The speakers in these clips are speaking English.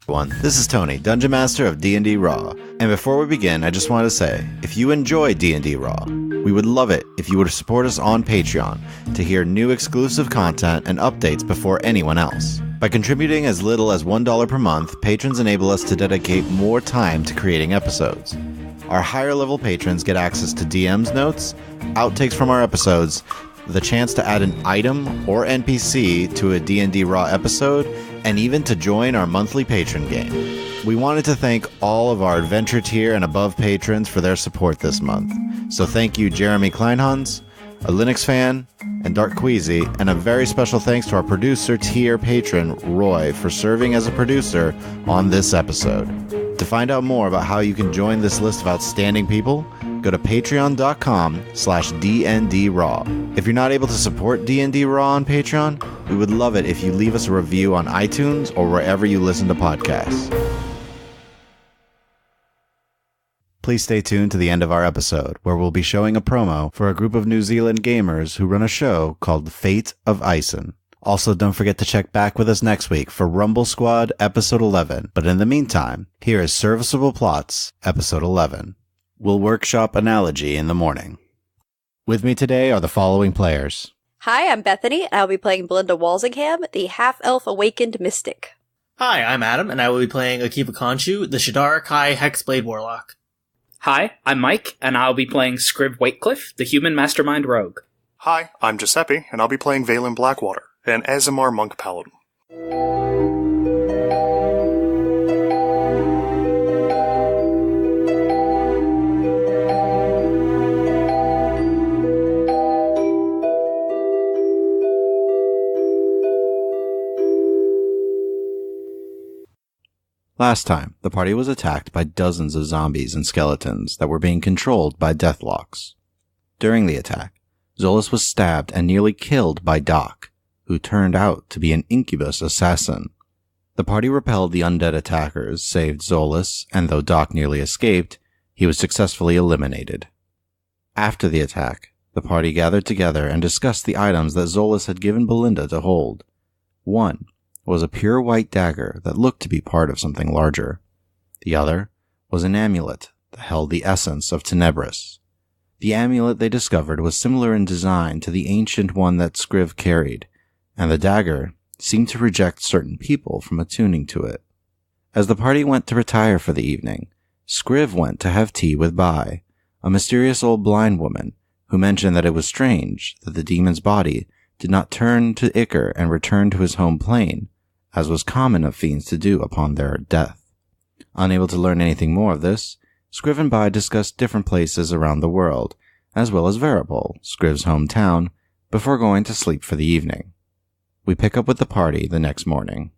This is Tony, Dungeon Master of D&D Raw. And before we begin, I just want to say, if you enjoy D&D Raw, we would love it if you would support us on Patreon to hear new exclusive content and updates before anyone else. By contributing as little as $1 per month, patrons enable us to dedicate more time to creating episodes. Our higher level patrons get access to DM's notes, outtakes from our episodes, the chance to add an item or NPC to a D&D Raw episode, and even to join our monthly patron game. We wanted to thank all of our adventure tier and above patrons for their support this month. So thank you Jeremy Kleinhans, a Linux fan, and Dark Queasy, and a very special thanks to our producer tier patron Roy for serving as a producer on this episode. To find out more about how you can join this list of outstanding people, go to patreon.com/DNDRaw. If you're not able to support D&D Raw on Patreon, we would love it if you leave us a review on iTunes or wherever you listen to podcasts. Please stay tuned to the end of our episode, where we'll be showing a promo for a group of New Zealand gamers who run a show called Fate of Ison. Also, don't forget to check back with us next week for Rumble Squad Episode 11. But in the meantime, here is Serviceable Plots Episode 11. We'll workshop analogy in the morning. With me today are the following players. Hi, I'm Bethany, and I'll be playing Belinda Walsingham, the half-elf awakened mystic. Hi, I'm Adam, and I will be playing Akiva Khonshu, the Shadar Kai Hexblade Warlock. Hi, I'm Mike, and I'll be playing Scriv Waitcliff, the human mastermind rogue. Hi, I'm Giuseppe, and I'll be playing Valen Blackwater, an Azamar monk paladin. Last time, the party was attacked by dozens of zombies and skeletons that were being controlled by deathlocks. During the attack, Zoulless was stabbed and nearly killed by Doc, who turned out to be an incubus assassin. The party repelled the undead attackers, saved Zoulless, and though Doc nearly escaped, he was successfully eliminated. After the attack, the party gathered together and discussed the items that Zoulless had given Belinda to hold. One was a pure white dagger that looked to be part of something larger. The other was an amulet that held the essence of Tenebris. The amulet they discovered was similar in design to the ancient one that Scriv carried, and the dagger seemed to reject certain people from attuning to it. As the party went to retire for the evening, Scriv went to have tea with Bai, a mysterious old blind woman who mentioned that it was strange that the demon's body did not turn to Ichor and return to his home plane, as was common of fiends to do upon their death. Unable to learn anything more of this, Scriv and Bai discussed different places around the world, as well as Serviceable, Scriv's hometown, before going to sleep for the evening. We pick up with the party the next morning.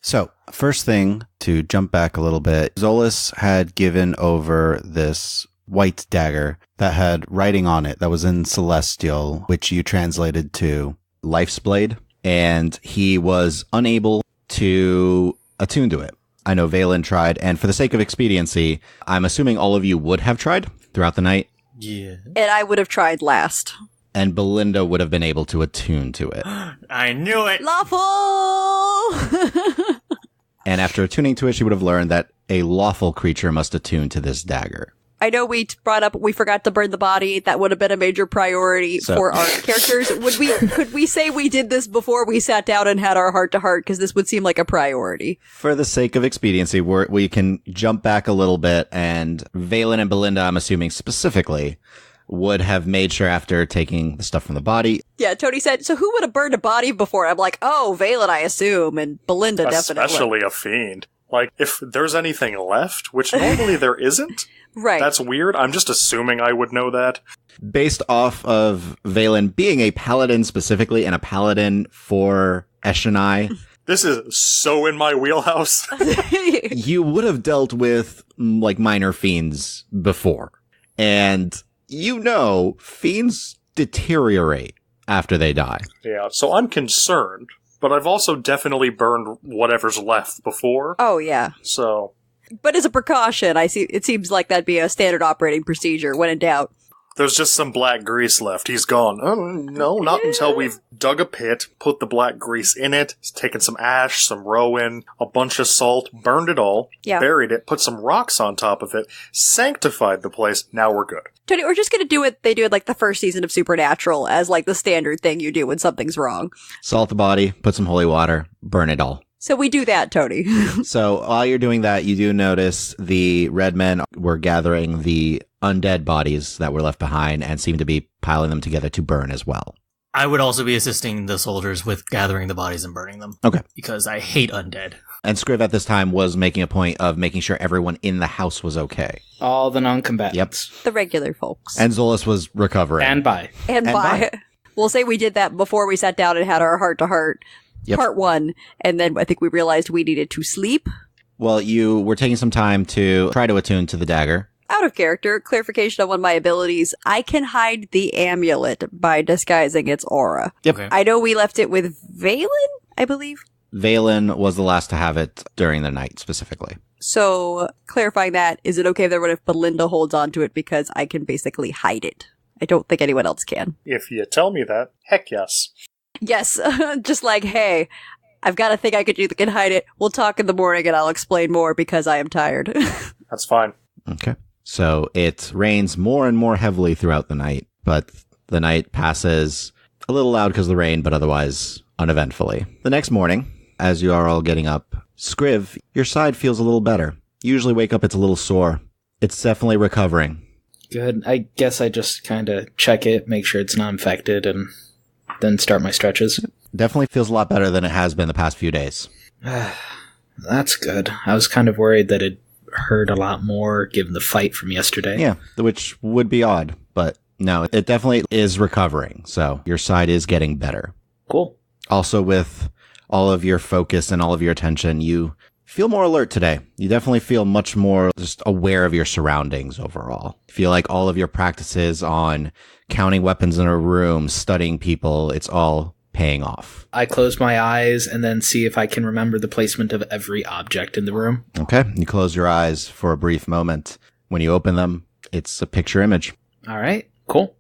So, first thing, to jump back a little bit, Zoulless had given over this white dagger that had writing on it that was in Celestial, which you translated to Life's Blade, and he was unable to attune to it. I know Valen tried, and for the sake of expediency, I'm assuming all of you would have tried throughout the night. Yeah. And I would have tried last. And Belinda would have been able to attune to it. I knew it! Lawful! And after attuning to it, she would have learned that a lawful creature must attune to this dagger. I know we brought up we forgot to burn the body. That would have been a major priority for our characters. Could we say we did this before we sat down and had our heart-to-heart? Because this would seem like a priority. For the sake of expediency, we can jump back a little bit, and Valen and Belinda, I'm assuming specifically, would have made sure after taking the stuff from the body. Yeah, Tony said, so who would have burned a body before? I'm like, oh, Valen, I assume, and Belinda definitely. Especially a fiend. Like, if there's anything left, which normally there isn't, right. That's weird. I'm just assuming I would know that. Based off of Valen being a paladin specifically, and a paladin for Eshonai. This is so in my wheelhouse. You would have dealt with, like, minor fiends before. And fiends deteriorate after they die. Yeah, so I'm concerned, but I've also definitely burned whatever's left before. Oh, yeah. So. But as a precaution, it seems like that'd be a standard operating procedure when in doubt. There's just some black grease left. He's gone. Oh, no, not until we've dug a pit, put the black grease in it, taken some ash, some rowan, a bunch of salt, burned it all, buried it, put some rocks on top of it, sanctified the place. Now we're good. Tony, we're just going to do what they do in like the first season of Supernatural as like the standard thing you do when something's wrong. Salt the body, put some holy water, burn it all. So we do that, Tony. So while you're doing that, you do notice the red men were gathering the undead bodies that were left behind and seem to be piling them together to burn as well. I would also be assisting the soldiers with gathering the bodies and burning them. Okay. Because I hate undead. And Scriv at this time was making a point of making sure everyone in the house was okay. All the non-combatants. Yep. The regular folks. And Zoulless was recovering. And bye. And bye. We'll say we did that before we sat down and had our heart-to-heart. Yep. Part 1, and then I think we realized we needed to sleep. Well, you were taking some time to try to attune to the dagger. Out of character, clarification on one of my abilities, I can hide the amulet by disguising its aura. Yep. Okay. I know we left it with Valen, I believe. Valen was the last to have it during the night, specifically. So, clarifying that, is it okay if Belinda holds on to it because I can basically hide it? I don't think anyone else can. If you tell me that, heck yes. Yes, just like, hey, I've got a thing I could do that can hide it. We'll talk in the morning and I'll explain more because I am tired. That's fine. Okay. So it rains more and more heavily throughout the night, but the night passes a little loud because of the rain, but otherwise uneventfully. The next morning, as you are all getting up, Scriv, your side feels a little better. You usually wake up, it's a little sore. It's definitely recovering. Good. I guess I just kind of check it, make sure it's not infected, and then start my stretches. Definitely feels a lot better than it has been the past few days. That's good. I was kind of worried that it hurt a lot more given the fight from yesterday. Yeah, which would be odd, but no, it definitely is recovering. So your side is getting better. Cool. Also, with all of your focus and all of your attention, you feel more alert today. You definitely feel much more just aware of your surroundings overall. Feel like all of your practices on counting weapons in a room, studying people, it's all paying off. I close my eyes and then see if I can remember the placement of every object in the room. Okay. You close your eyes for a brief moment. When you open them, it's a picture image. All right. Cool.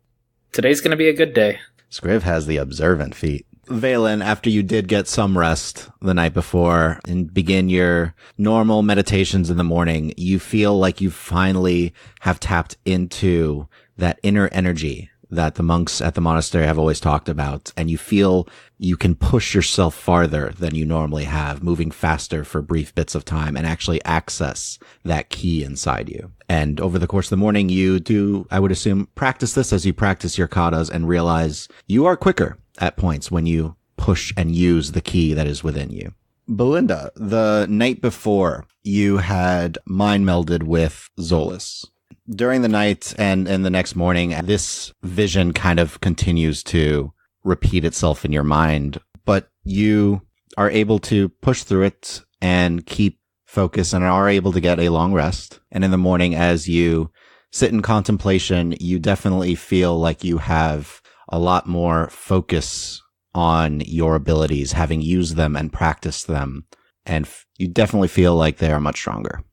Today's going to be a good day. Scriv has the observant feat. Valen, after you did get some rest the night before and begin your normal meditations in the morning, you feel like you finally have tapped into that inner energy that the monks at the monastery have always talked about. And you feel you can push yourself farther than you normally have, moving faster for brief bits of time and actually access that key inside you. And over the course of the morning, you do, I would assume, practice this as you practice your katas and realize you are quicker at points when you push and use the key that is within you. Belinda, the night before, you had mind melded with Zoulless. During the night and the next morning, this vision kind of continues to repeat itself in your mind, but you are able to push through it and keep focus and are able to get a long rest. And in the morning, as you sit in contemplation, you definitely feel like you have a lot more focus on your abilities, having used them and practiced them. And you definitely feel like they are much stronger.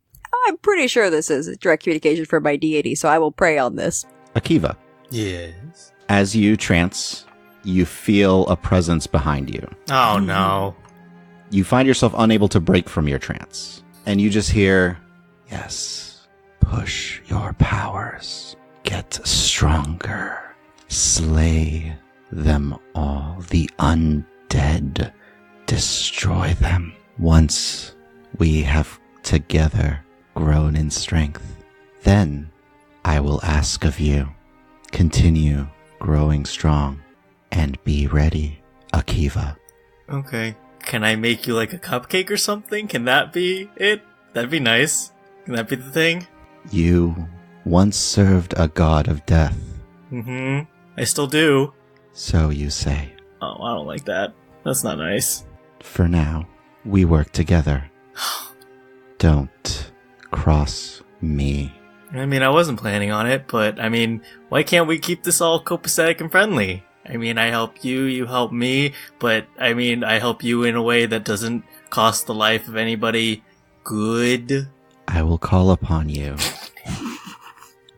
I'm pretty sure this is direct communication from my deity, so I will pray on this. Akiva. Yes. As you trance, you feel a presence behind you. Oh, no. You find yourself unable to break from your trance. And you just hear, yes, push your powers. Get stronger. Slay them all. The undead. Destroy them. Once we have together grown in strength, then I will ask of you, continue growing strong and be ready, Akiva. Okay. Can I make you like a cupcake or something? Can that be it? That'd be nice. Can that be the thing? You once served a god of death. Mm-hmm. I still do. So you say. Oh, I don't like that. That's not nice. For now, we work together. Don't cross me. I mean, I wasn't planning on it, but I mean, why can't we keep this all copacetic and friendly? I mean, I help you, you help me, but I mean, I help you in a way that doesn't cost the life of anybody good. I will call upon you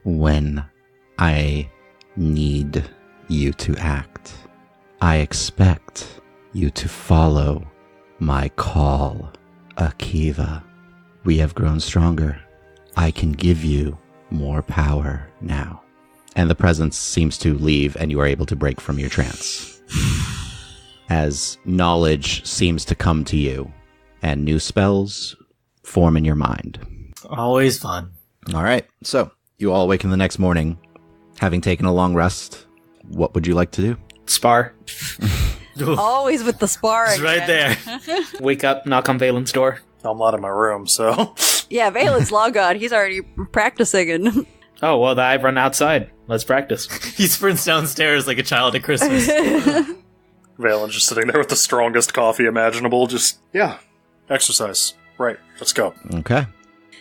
when I need you to act. I expect you to follow my call, Akiva. We have grown stronger. I can give you more power now. And the presence seems to leave, and you are able to break from your trance. As knowledge seems to come to you, and new spells form in your mind. Always fun. All right, so you all awaken the next morning, having taken a long rest. What would you like to do? Spar. Always with the sparring. It's right there. Wake up, knock on Valen's door. I'm not in my room, so... Yeah, Valen's long gone. He's already practicing and... Oh, well, I've run outside. Let's practice. He sprints downstairs like a child at Christmas. Valen's just sitting there with the strongest coffee imaginable. Just, yeah, exercise. Right, let's go. Okay.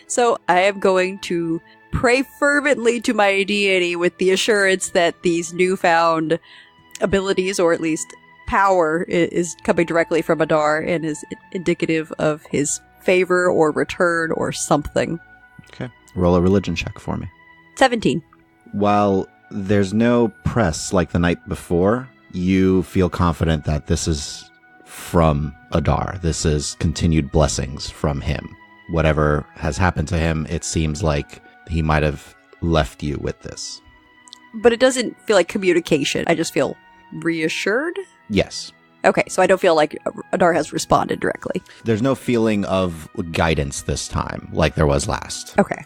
So I am going to pray fervently to my deity with the assurance that these newfound abilities, or at least power, is coming directly from Adar and is indicative of his favor or return or something. Okay. Roll a religion check for me. 17. While there's no press like the night before, you feel confident that this is from Adar. This is continued blessings from him. Whatever has happened to him, it seems like he might have left you with this. But it doesn't feel like communication. I just feel reassured? Yes. Okay, so I don't feel like Adar has responded directly. There's no feeling of guidance this time like there was last. Okay.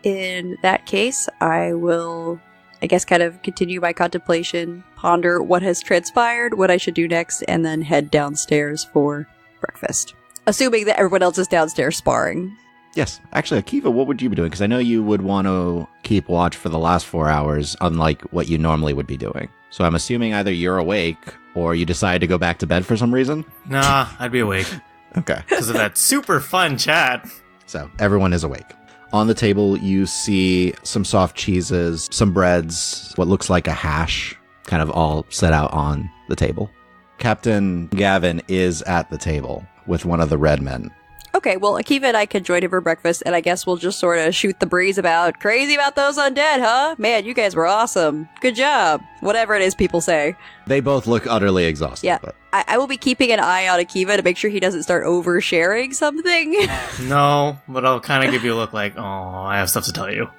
In that case, I will, I guess, kind of continue my contemplation, ponder what has transpired, what I should do next, and then head downstairs for breakfast. Assuming that everyone else is downstairs sparring. Yes. Actually, Akiva, what would you be doing? Because I know you would want to keep watch for the last 4 hours, unlike what you normally would be doing. So I'm assuming either you're awake or you decide to go back to bed for some reason? Nah, I'd be awake. Okay. Because of that super fun chat. So everyone is awake. On the table, you see some soft cheeses, some breads, what looks like a hash, kind of all set out on the table. Captain Gavin is at the table with one of the red men. Okay, well, Akiva and I can join him for breakfast, and I guess we'll just sort of shoot the breeze about, crazy about those undead, huh? Man, you guys were awesome. Good job. Whatever it is people say. They both look utterly exhausted. Yeah, But I will be keeping an eye on Akiva to make sure he doesn't start oversharing something. No, but I'll kind of give you a look like, oh, I have stuff to tell you.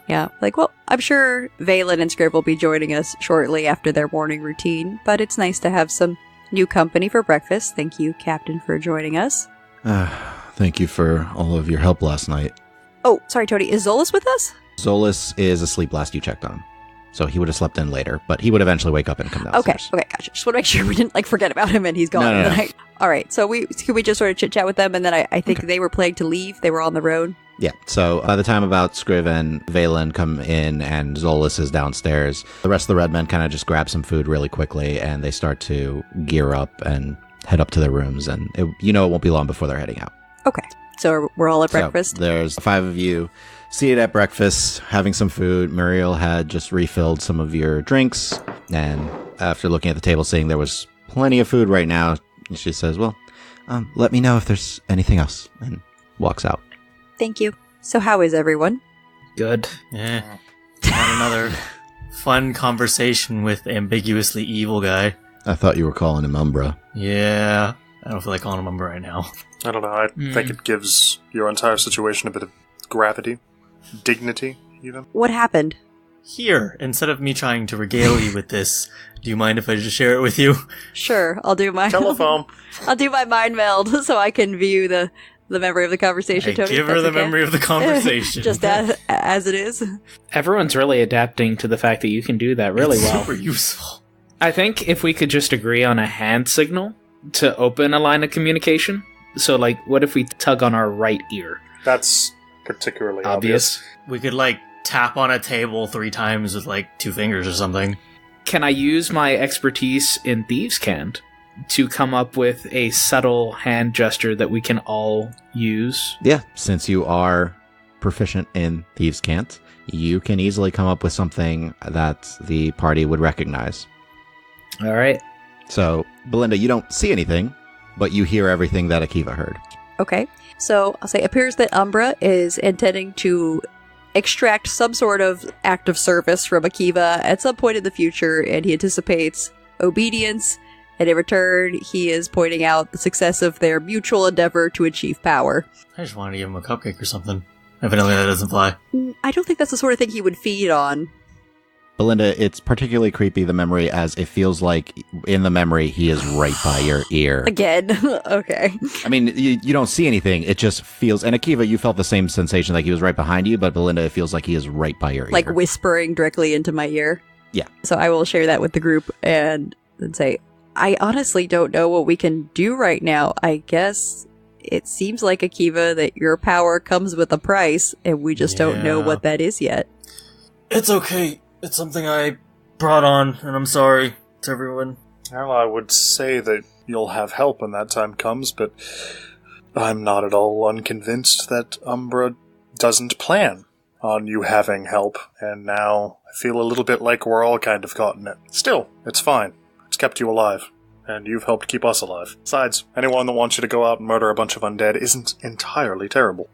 Yeah, like, well, I'm sure Valen and Scriv will be joining us shortly after their morning routine, but it's nice to have some new company for breakfast. Thank you, Captain, for joining us. Thank you for all of your help last night. Oh, sorry, Tony. Is Zoulless with us? Zoulless is asleep last you checked on him. So he would have slept in later, but he would eventually wake up and come downstairs. Okay, gotcha. Just want to make sure we didn't, forget about him and he's gone No. tonight. All right, so can we just sort of chit-chat with them, and then I think they were planning to leave. They were on the road. Yeah, so by the time about Scriv and Valen come in and Zoulless is downstairs, the rest of the red men kind of just grab some food really quickly, and they start to gear up and head up to their rooms, and it won't be long before they're heading out. Okay, so we're all at breakfast? So there's 5 of you seated at breakfast, having some food. Muriel had just refilled some of your drinks, and after looking at the table, seeing there was plenty of food right now, she says, well, let me know if there's anything else, and walks out. Thank you. So how is everyone? Good. Yeah. Had another fun conversation with ambiguously evil guy. I thought you were calling him Umbra. Yeah. I don't feel like calling him Umbra right now. I don't know, I think it gives your entire situation a bit of gravity, dignity, even. What happened? Here, instead of me trying to regale you with this, do you mind if I just share it with you? Sure, I'll do my Telephone. I'll do my mind meld so I can view the memory of the conversation. Tony, give her the memory of the conversation. Just as it is. Everyone's really adapting to the fact that you can do that really well. Super useful. I think if we could just agree on a hand signal to open a line of communication. So, what if we tug on our right ear? That's particularly obvious. We could, tap on a table 3 times with, 2 fingers or something. Can I use my expertise in Thieves' Cant to come up with a subtle hand gesture that we can all use? Yeah, since you are proficient in Thieves' Cant, you can easily come up with something that the party would recognize. All right. So, Belinda, you don't see anything, but you hear everything that Akiva heard. Okay. So I'll say, appears that Umbra is intending to extract some sort of act of service from Akiva at some point in the future, and he anticipates obedience, and in return, he is pointing out the success of their mutual endeavor to achieve power. I just wanted to give him a cupcake or something. Evidently that doesn't fly. I don't think that's the sort of thing he would feed on. Belinda, it's particularly creepy, the memory, as it feels like in the memory he is right by your ear. Again. Okay. I mean, you don't see anything. It just feels... And Akiva, you felt the same sensation, like he was right behind you, but Belinda, it feels like he is right by your ear. Like whispering directly into my ear? Yeah. So I will share that with the group and say, I honestly don't know what we can do right now. I guess it seems like, Akiva, that your power comes with a price, and we just don't know what that is yet. It's okay. It's something I brought on, and I'm sorry to everyone. Well, I would say that you'll have help when that time comes, but I'm not at all unconvinced that Umbra doesn't plan on you having help, and now I feel a little bit like we're all kind of caught in it. Still, it's fine. It's kept you alive, and you've helped keep us alive. Besides, anyone that wants you to go out and murder a bunch of undead isn't entirely terrible.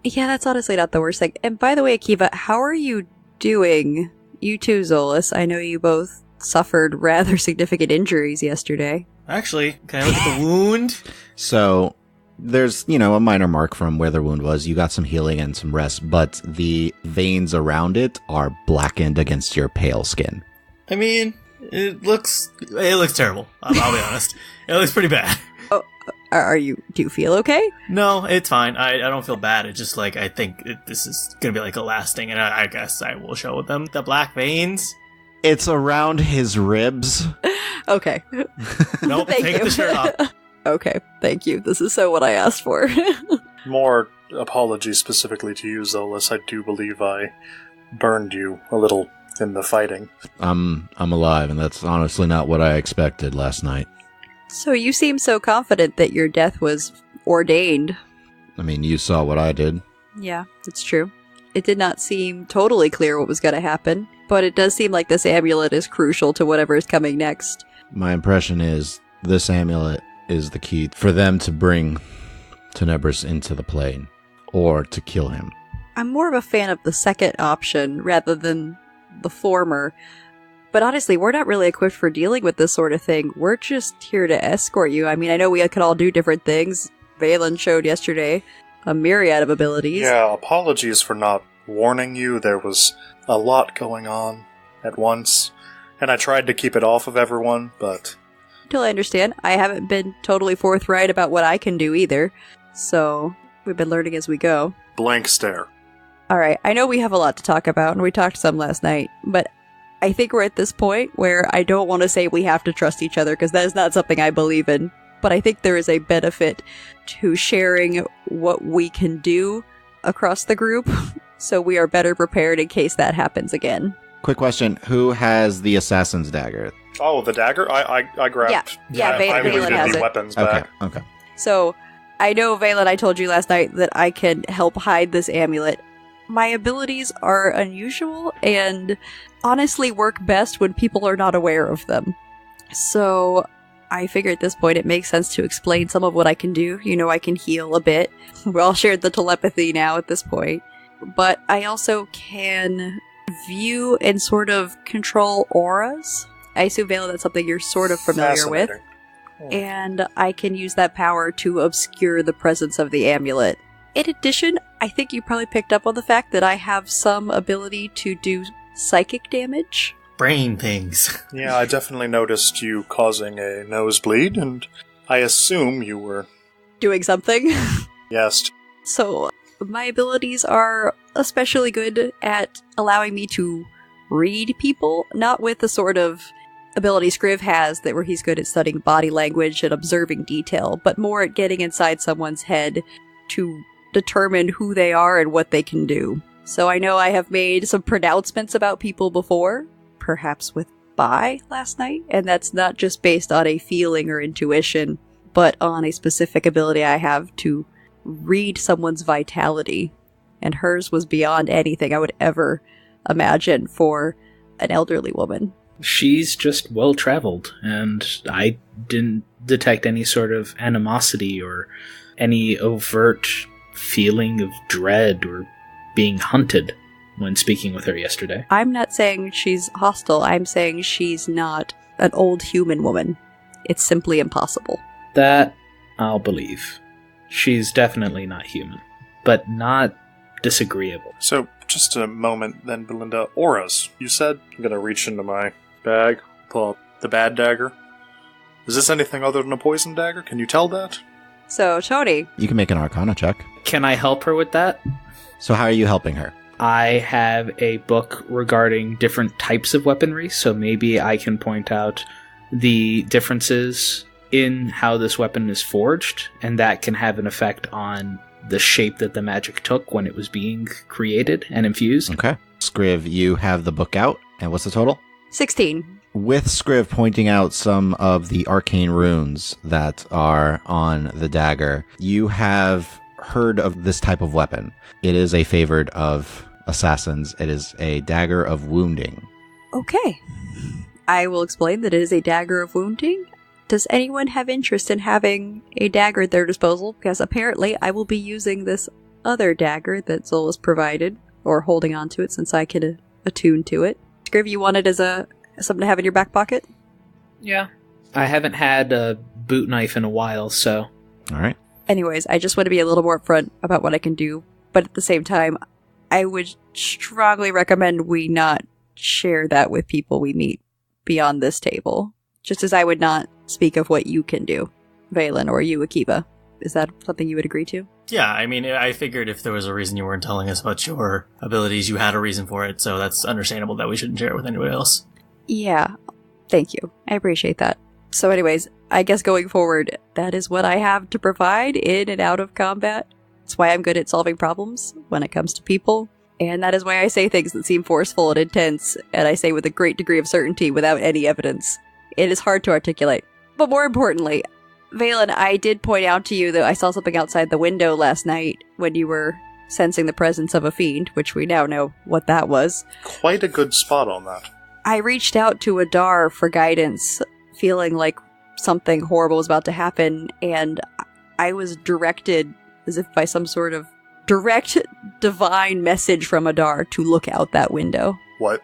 Yeah, that's honestly not the worst thing. And by the way, Akiva, how are you doing? You too, Zoulless. I know you both suffered rather significant injuries yesterday. Actually, can I look at the wound? So, there's, a minor mark from where the wound was. You got some healing and some rest, but the veins around it are blackened against your pale skin. I mean, it looks terrible. I'll be honest. It looks pretty bad. Oh, do you feel okay? No, it's fine. I don't feel bad. It's just I think this is gonna be a lasting, and I guess I will show them the black veins. It's around his ribs. Okay. Nope, take the shirt off. Okay, thank you. This is so what I asked for. More apologies specifically to you, Zoulless. I do believe I burned you a little in the fighting. I'm alive, and that's honestly not what I expected last night. So you seem so confident that your death was ordained. I mean, you saw what I did. Yeah, it's true. It did not seem totally clear what was going to happen, but it does seem like this amulet is crucial to whatever is coming next. My impression is this amulet is the key for them to bring Tenebris into the plane, or to kill him. I'm more of a fan of the second option rather than the former. But honestly, we're not really equipped for dealing with this sort of thing. We're just here to escort you. I mean, I know we could all do different things. Valen showed yesterday a myriad of abilities. Yeah, apologies for not warning you. There was a lot going on at once, and I tried to keep it off of everyone, but... Until I understand, I haven't been totally forthright about what I can do either. So, we've been learning as we go. Blank stare. Alright, I know we have a lot to talk about, and we talked some last night, but I think we're at this point where I don't want to say we have to trust each other, because that is not something I believe in. But I think there is a benefit to sharing what we can do across the group, so we are better prepared in case that happens again. Quick question, who has the assassin's dagger? Oh, the dagger? I grabbed... Yeah, Valen has the it. weapons back. Okay. So, I know, Valen, I told you last night that I can help hide this amulet. My abilities are unusual and honestly work best when people are not aware of them. So, I figure at this point it makes sense to explain some of what I can do. I can heal a bit. We all shared the telepathy now at this point. But I also can view and sort of control auras. I assume, Valen, that's something you're sort of familiar with. And I can use that power to obscure the presence of the amulet. In addition, I think you probably picked up on the fact that I have some ability to do psychic damage. Brain things. Yeah, I definitely noticed you causing a nosebleed, and I assume you were... doing something? Yes. So, my abilities are especially good at allowing me to read people, not with the sort of ability Scriv has that where he's good at studying body language and observing detail, but more at getting inside someone's head to determine who they are and what they can do. So I know I have made some pronouncements about people before, perhaps with Bai last night, and that's not just based on a feeling or intuition, but on a specific ability I have to read someone's vitality, and hers was beyond anything I would ever imagine for an elderly woman. She's just well-traveled, and I didn't detect any sort of animosity or any overt feeling of dread or being hunted. when speaking with her yesterday. I'm not saying she's hostile. I'm saying she's not an old human woman. It's simply impossible. That I'll believe. She's definitely not human, but not disagreeable. So, just a moment then, Belinda. Auras, you said? I'm gonna reach into my bag, pull out the bad dagger. Is this anything other than a poison dagger? Can you tell that? So, Tony. You can make an Arcana check. Can I help her with that? So how are you helping her? I have a book regarding different types of weaponry, so maybe I can point out the differences in how this weapon is forged, and that can have an effect on the shape that the magic took when it was being created and infused. Okay. Scriv, you have the book out, and what's the total? 16. With Scriv pointing out some of the arcane runes that are on the dagger, you have heard of this type of weapon. It is a favored of assassins. It is a dagger of wounding. Okay. I will explain that it is a dagger of wounding. Does anyone have interest in having a dagger at their disposal? Because apparently I will be using this other dagger that Zoulless provided, or holding on to it since I can attune to it. Scriv, you want it as something to have in your back pocket? Yeah. I haven't had a boot knife in a while, so... All right. Anyways, I just want to be a little more upfront about what I can do, but at the same time, I would strongly recommend we not share that with people we meet beyond this table. Just as I would not speak of what you can do, Valen, or you, Akiva. Is that something you would agree to? Yeah, I mean, I figured if there was a reason you weren't telling us about your abilities, you had a reason for it, so that's understandable that we shouldn't share it with anyone else. Yeah, thank you. I appreciate that. So anyways, I guess going forward, that is what I have to provide in and out of combat. It's why I'm good at solving problems when it comes to people, and that is why I say things that seem forceful and intense, and I say with a great degree of certainty without any evidence. It is hard to articulate. But more importantly, Valen, I did point out to you that I saw something outside the window last night when you were sensing the presence of a fiend, which we now know what that was. Quite a good spot on that. I reached out to Adar for guidance, feeling like something horrible was about to happen, and I was directed, as if by some sort of direct divine message from Adar, to look out that window. What?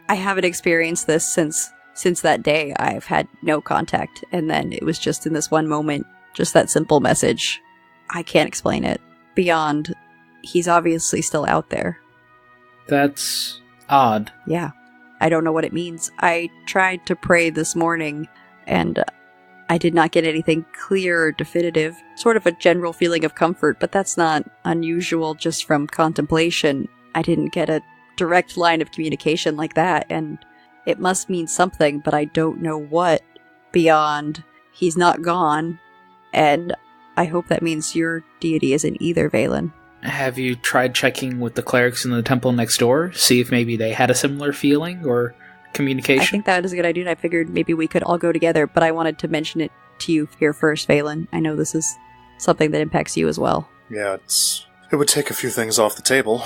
I haven't experienced this since that day. I've had no contact, and then it was just in this one moment, just that simple message. I can't explain it. Beyond, he's obviously still out there. That's odd. Yeah. I don't know what it means. I tried to pray this morning, and I did not get anything clear or definitive. Sort of a general feeling of comfort, but that's not unusual just from contemplation. I didn't get a direct line of communication like that, and it must mean something, but I don't know what beyond he's not gone, and I hope that means your deity isn't either, Valen. Have you tried checking with the clerics in the temple next door? See if maybe they had a similar feeling or communication? I think that is a good idea, and I figured maybe we could all go together, but I wanted to mention it to you here first, Valen. I know this is something that impacts you as well. Yeah, it would take a few things off the table.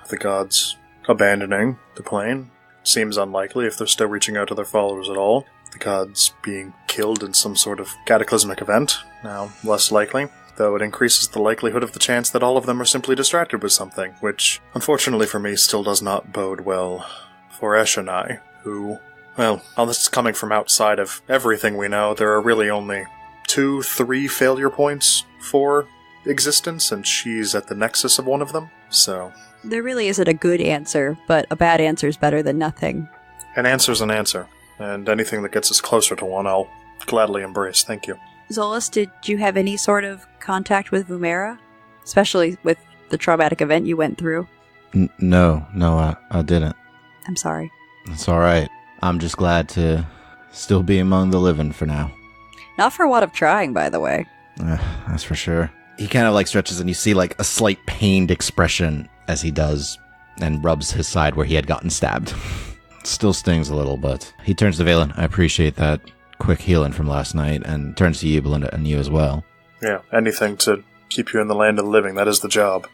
The gods abandoning the plane seems unlikely if they're still reaching out to their followers at all. The gods being killed in some sort of cataclysmic event, now less likely. Though it increases the likelihood of the chance that all of them are simply distracted with something, which, unfortunately for me, still does not bode well for Esh and I, who, well, all this is coming from outside of everything we know. There are really only 2-3 failure points for existence, and she's at the nexus of one of them, so... There really isn't a good answer, but a bad answer is better than nothing. An answer's an answer, and anything that gets us closer to one, I'll gladly embrace. Thank you. Zoulless, did you have any sort of contact with Vumera? Especially with the traumatic event you went through? No, I didn't. I'm sorry. It's alright. I'm just glad to still be among the living for now. Not for want of trying, by the way. That's for sure. He kind of stretches and you see a slight pained expression as he does and rubs his side where he had gotten stabbed. Still stings a little, but he turns to Valen. I appreciate that quick healing from last night, and turns to you, Belinda, and you as well. Yeah, anything to keep you in the land of the living, that is the job.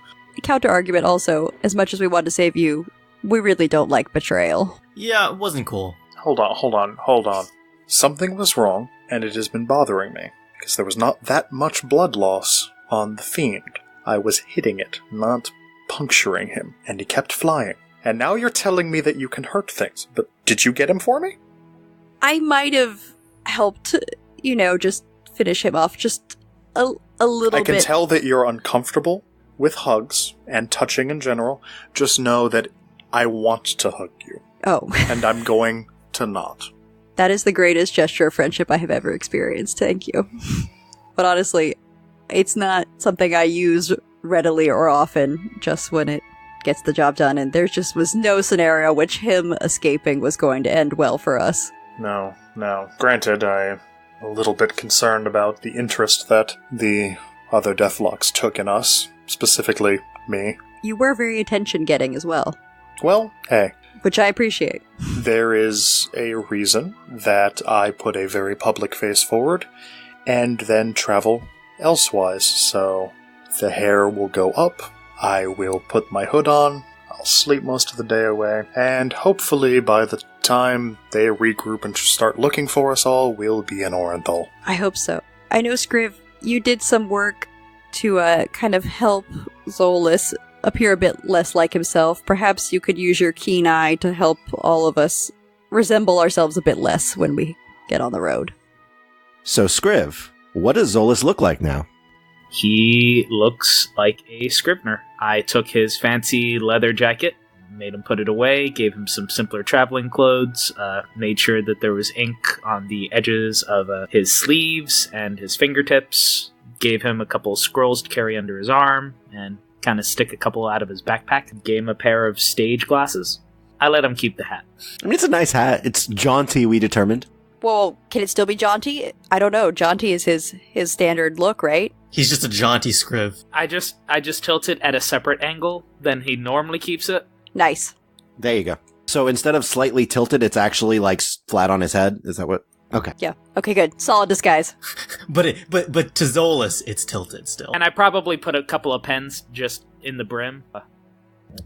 Counter argument also, as much as we want to save you, we really don't like betrayal. Yeah, it wasn't cool. Hold on. Something was wrong, and it has been bothering me, because there was not that much blood loss on the fiend. I was hitting it, not puncturing him, and he kept flying. And now you're telling me that you can hurt things. But did you get him for me? I might have helped, just finish him off just a little bit. I can tell that you're uncomfortable with hugs and touching in general. Just know that I want to hug you. Oh. And I'm going to not. That is the greatest gesture of friendship I have ever experienced. Thank you. But honestly, it's not something I use readily or often, just when it gets the job done, and there just was no scenario which him escaping was going to end well for us. No. Granted, I'm a little bit concerned about the interest that the other Deathlocks took in us, specifically me. You were very attention-getting as well. Well, hey. Which I appreciate. There is a reason that I put a very public face forward, and then travel elsewise, so the hair will go up, I will put my hood on, I'll sleep most of the day away, and hopefully by the time they regroup and start looking for us all, we'll be in Orenthal. I hope so. I know, Scriv, you did some work to kind of help Zoulless appear a bit less like himself. Perhaps you could use your keen eye to help all of us resemble ourselves a bit less when we get on the road. So, Scriv, what does Zoulless look like now? He looks like a scrivener. I took his fancy leather jacket, made him put it away, gave him some simpler traveling clothes, made sure that there was ink on the edges of his sleeves and his fingertips, gave him a couple of scrolls to carry under his arm, and kind of stick a couple out of his backpack, gave him a pair of stage glasses. I let him keep the hat. I mean, it's a nice hat. It's jaunty, we determined. Well, can it still be jaunty? I don't know. Jaunty is his standard look, right? He's just a jaunty Scriv. I just tilt it at a separate angle than he normally keeps it. Nice. There you go. So instead of slightly tilted, it's actually like flat on his head? Is that what? Okay. Yeah. Okay, good. Solid disguise. but to Zoulless, it's tilted still. And I probably put a couple of pens just in the brim.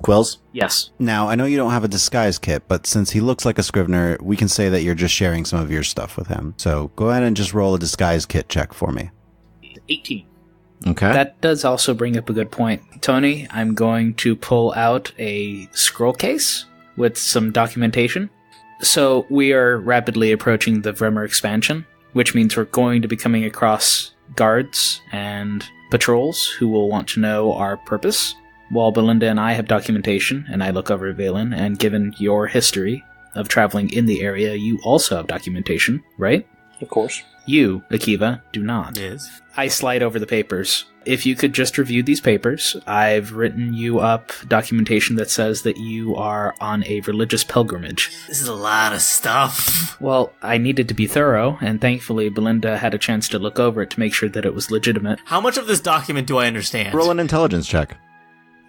Quills? Yes. Now, I know you don't have a disguise kit, but since he looks like a scrivener, we can say that you're just sharing some of your stuff with him. So go ahead and just roll a disguise kit check for me. 18. Okay. That does also bring up a good point. Tony, I'm going to pull out a scroll case with some documentation. So we are rapidly approaching the Vremer expansion, which means we're going to be coming across guards and patrols who will want to know our purpose. While Belinda and I have documentation, and I look over at Valen, and given your history of traveling in the area, you also have documentation, right? Of course. You, Akiva, do not. Yes. I slide over the papers. If you could just review these papers, I've written you up documentation that says that you are on a religious pilgrimage. This is a lot of stuff. Well, I needed to be thorough, and thankfully Belinda had a chance to look over it to make sure that it was legitimate. How much of this document do I understand? Roll an intelligence check.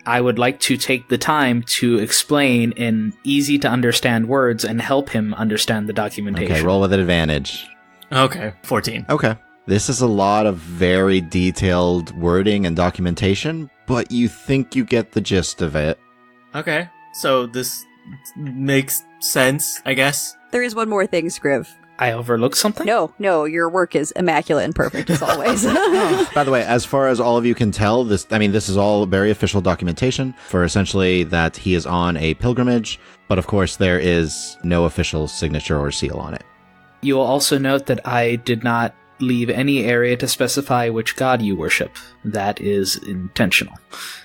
I would like to take the time to explain in easy-to-understand words and help him understand the documentation. Okay, roll with an advantage. Okay, 14. Okay. This is a lot of very detailed wording and documentation, but you think you get the gist of it. Okay, so this makes sense, I guess. There is one more thing, Scriv. I overlooked something? No, your work is immaculate and perfect as always. By the way, as far as all of you can tell, this is all very official documentation for essentially that he is on a pilgrimage, but of course there is no official signature or seal on it. You will also note that I did not leave any area to specify which god you worship. That is intentional.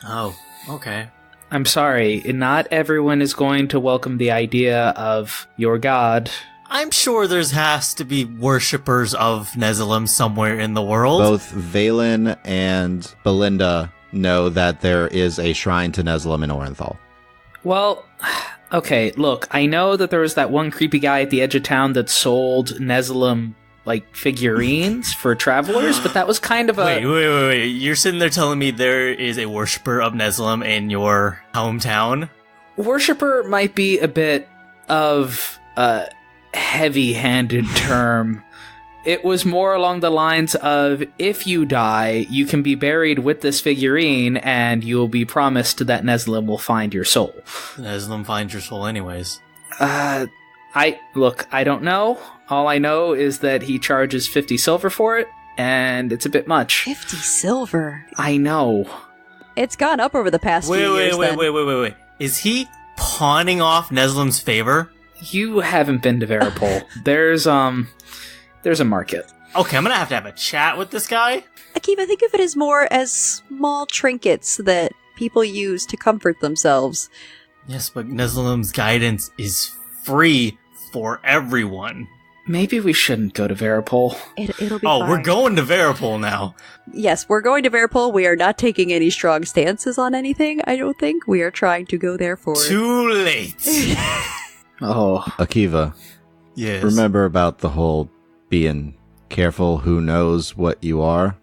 Oh, okay. I'm sorry, not everyone is going to welcome the idea of your god. I'm sure there has to be worshippers of Nezilum somewhere in the world. Both Valen and Belinda know that there is a shrine to Nezilum in Orenthal. Well, okay, look, I know that there was that one creepy guy at the edge of town that sold Nezilum, figurines for travelers, but that was kind of a... Wait. You're sitting there telling me there is a worshipper of Nezilum in your hometown? Worshipper might be a bit of a heavy-handed term. It was more along the lines of, if you die, you can be buried with this figurine, and you'll be promised that Nezilum will find your soul. Nezilum finds your soul anyways. I don't know. All I know is that he charges 50 silver for it, and it's a bit much. 50 silver? I know. It's gone up over the past few years. Wait. Is he pawning off Neslim's favor? You haven't been to Veripol. There's a market. Okay, I'm gonna have to have a chat with this guy. Akiva, think of it as more as small trinkets that people use to comfort themselves. Yes, but Neslim's guidance is free for everyone. Maybe we shouldn't go to Veripol. It'll be fine. We're going to Veripol now. Yes, we're going to Veripol. We are not taking any strong stances on anything, I don't think. We are trying to go there for... Too late. Oh. Akiva. Yes. Remember about the whole being careful who knows what you are?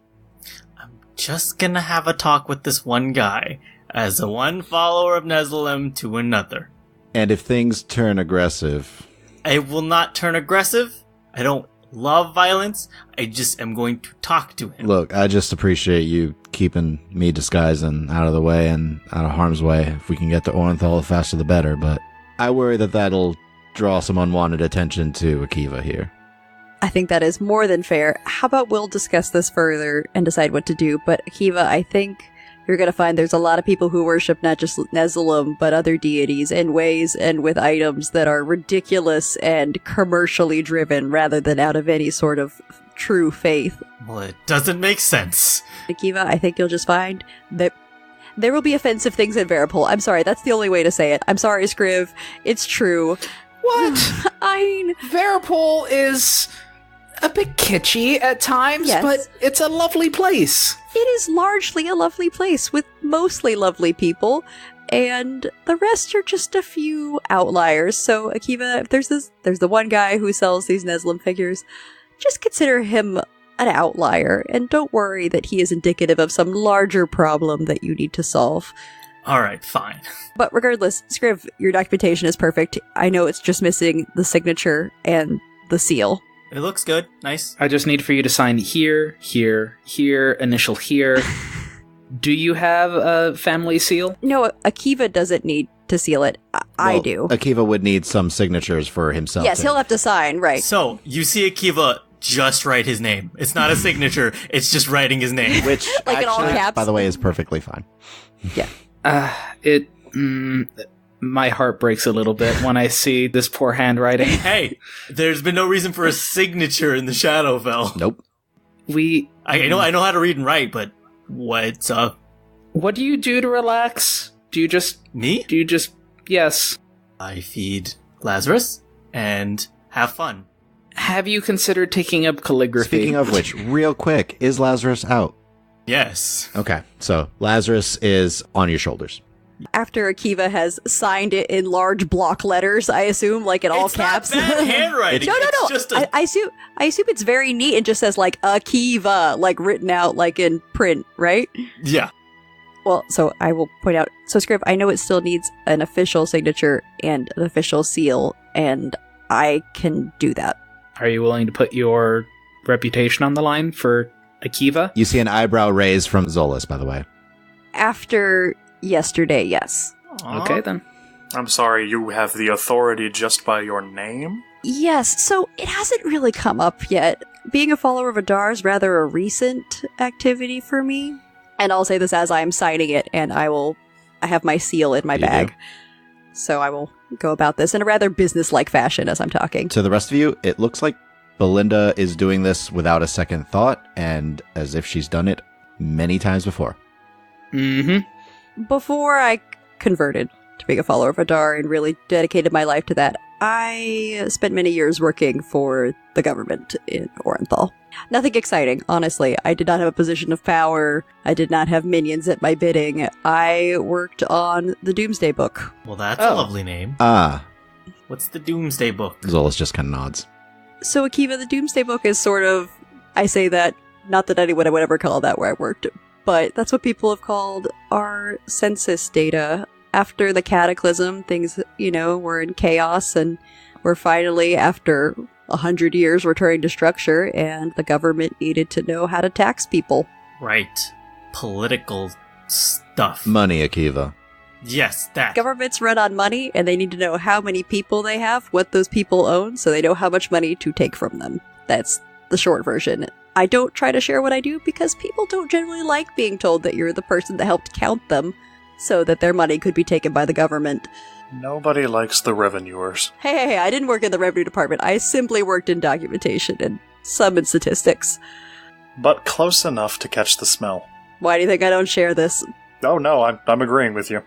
I'm just gonna have a talk with this one guy, as a one follower of Neslim to another. And if things turn aggressive... I will not turn aggressive. I don't love violence. I just am going to talk to him. Look, I just appreciate you keeping me disguised and out of the way and out of harm's way. If we can get to Orenthal, the faster the better, but I worry that that'll draw some unwanted attention to Akiva here. I think that is more than fair. How about we'll discuss this further and decide what to do, but Akiva, I think you're going to find there's a lot of people who worship not just Neslim, but other deities in ways and with items that are ridiculous and commercially driven rather than out of any sort of true faith. Well, it doesn't make sense. Akiva, I think you'll just find that there will be offensive things in Veripol. I'm sorry, that's the only way to say it. I'm sorry, Scriv. It's true. What? I mean... Veripol is a bit kitschy at times, yes, but it's a lovely place. It is largely a lovely place with mostly lovely people, and the rest are just a few outliers. So, Akiva, if there's the one guy who sells these Neslim figures, just consider him an outlier, and don't worry that he is indicative of some larger problem that you need to solve. Alright, fine. But regardless, Scriv, your documentation is perfect. I know it's just missing the signature and the seal. It looks good. Nice. I just need for you to sign here, here, here, initial here. Do you have a family seal? No, Akiva doesn't need to seal it. I do. Akiva would need some signatures for himself. Yes, he'll have to sign, right. So, you see Akiva just write his name. It's not a signature, it's just writing his name. Which, like actually, in all caps. by the way, is perfectly fine. Yeah. My heart breaks a little bit when I see this poor handwriting. Hey, there's been no reason for a signature in the Shadowfell. Nope. I know how to read and write, but what's up? What do you do to relax? Me? Yes. I feed Lazarus and have fun. Have you considered taking up calligraphy? Speaking of which, real quick, is Lazarus out? Yes. Okay, so Lazarus is on your shoulders. After Akiva has signed it in large block letters, I assume, like in all caps. It's not bad handwriting. No. It's just I assume it's very neat and just says like Akiva, like written out like in print, right? Yeah. Well, so I will point out. So Scriv, I know it still needs an official signature and an official seal, and I can do that. Are you willing to put your reputation on the line for Akiva? You see an eyebrow raised from Zoulless, by the way. After yesterday, yes. Okay, then. I'm sorry, you have the authority just by your name? Yes, so it hasn't really come up yet. Being a follower of Adar is rather a recent activity for me. And I'll say this as I am signing it, and I have my seal in my bag. Do. So I will go about this in a rather business-like fashion as I'm talking. To the rest of you, it looks like Belinda is doing this without a second thought, and as if she's done it many times before. Mm-hmm. Before I converted to being a follower of Adar and really dedicated my life to that, I spent many years working for the government in Orenthal. Nothing exciting, honestly. I did not have a position of power. I did not have minions at my bidding. I worked on the Doomsday Book. Well, that's a lovely name. What's the Doomsday Book? Zoulless just kind of nods. So, Akiva, the Doomsday Book is sort of, I say that, not that anyone would ever call that where I worked, but that's what people have called our census data. After the cataclysm, things, were in chaos, and we're finally, after 100 years, returning to structure, and the government needed to know how to tax people. Right. Political stuff. Money, Akiva. Yes, that. Governments run on money, and they need to know how many people they have, what those people own, so they know how much money to take from them. That's the short version. I don't try to share what I do because people don't generally like being told that you're the person that helped count them so that their money could be taken by the government. Nobody likes the revenuers. Hey, I didn't work in the revenue department. I simply worked in documentation and some in statistics. But close enough to catch the smell. Why do you think I don't share this? Oh no, I'm agreeing with you.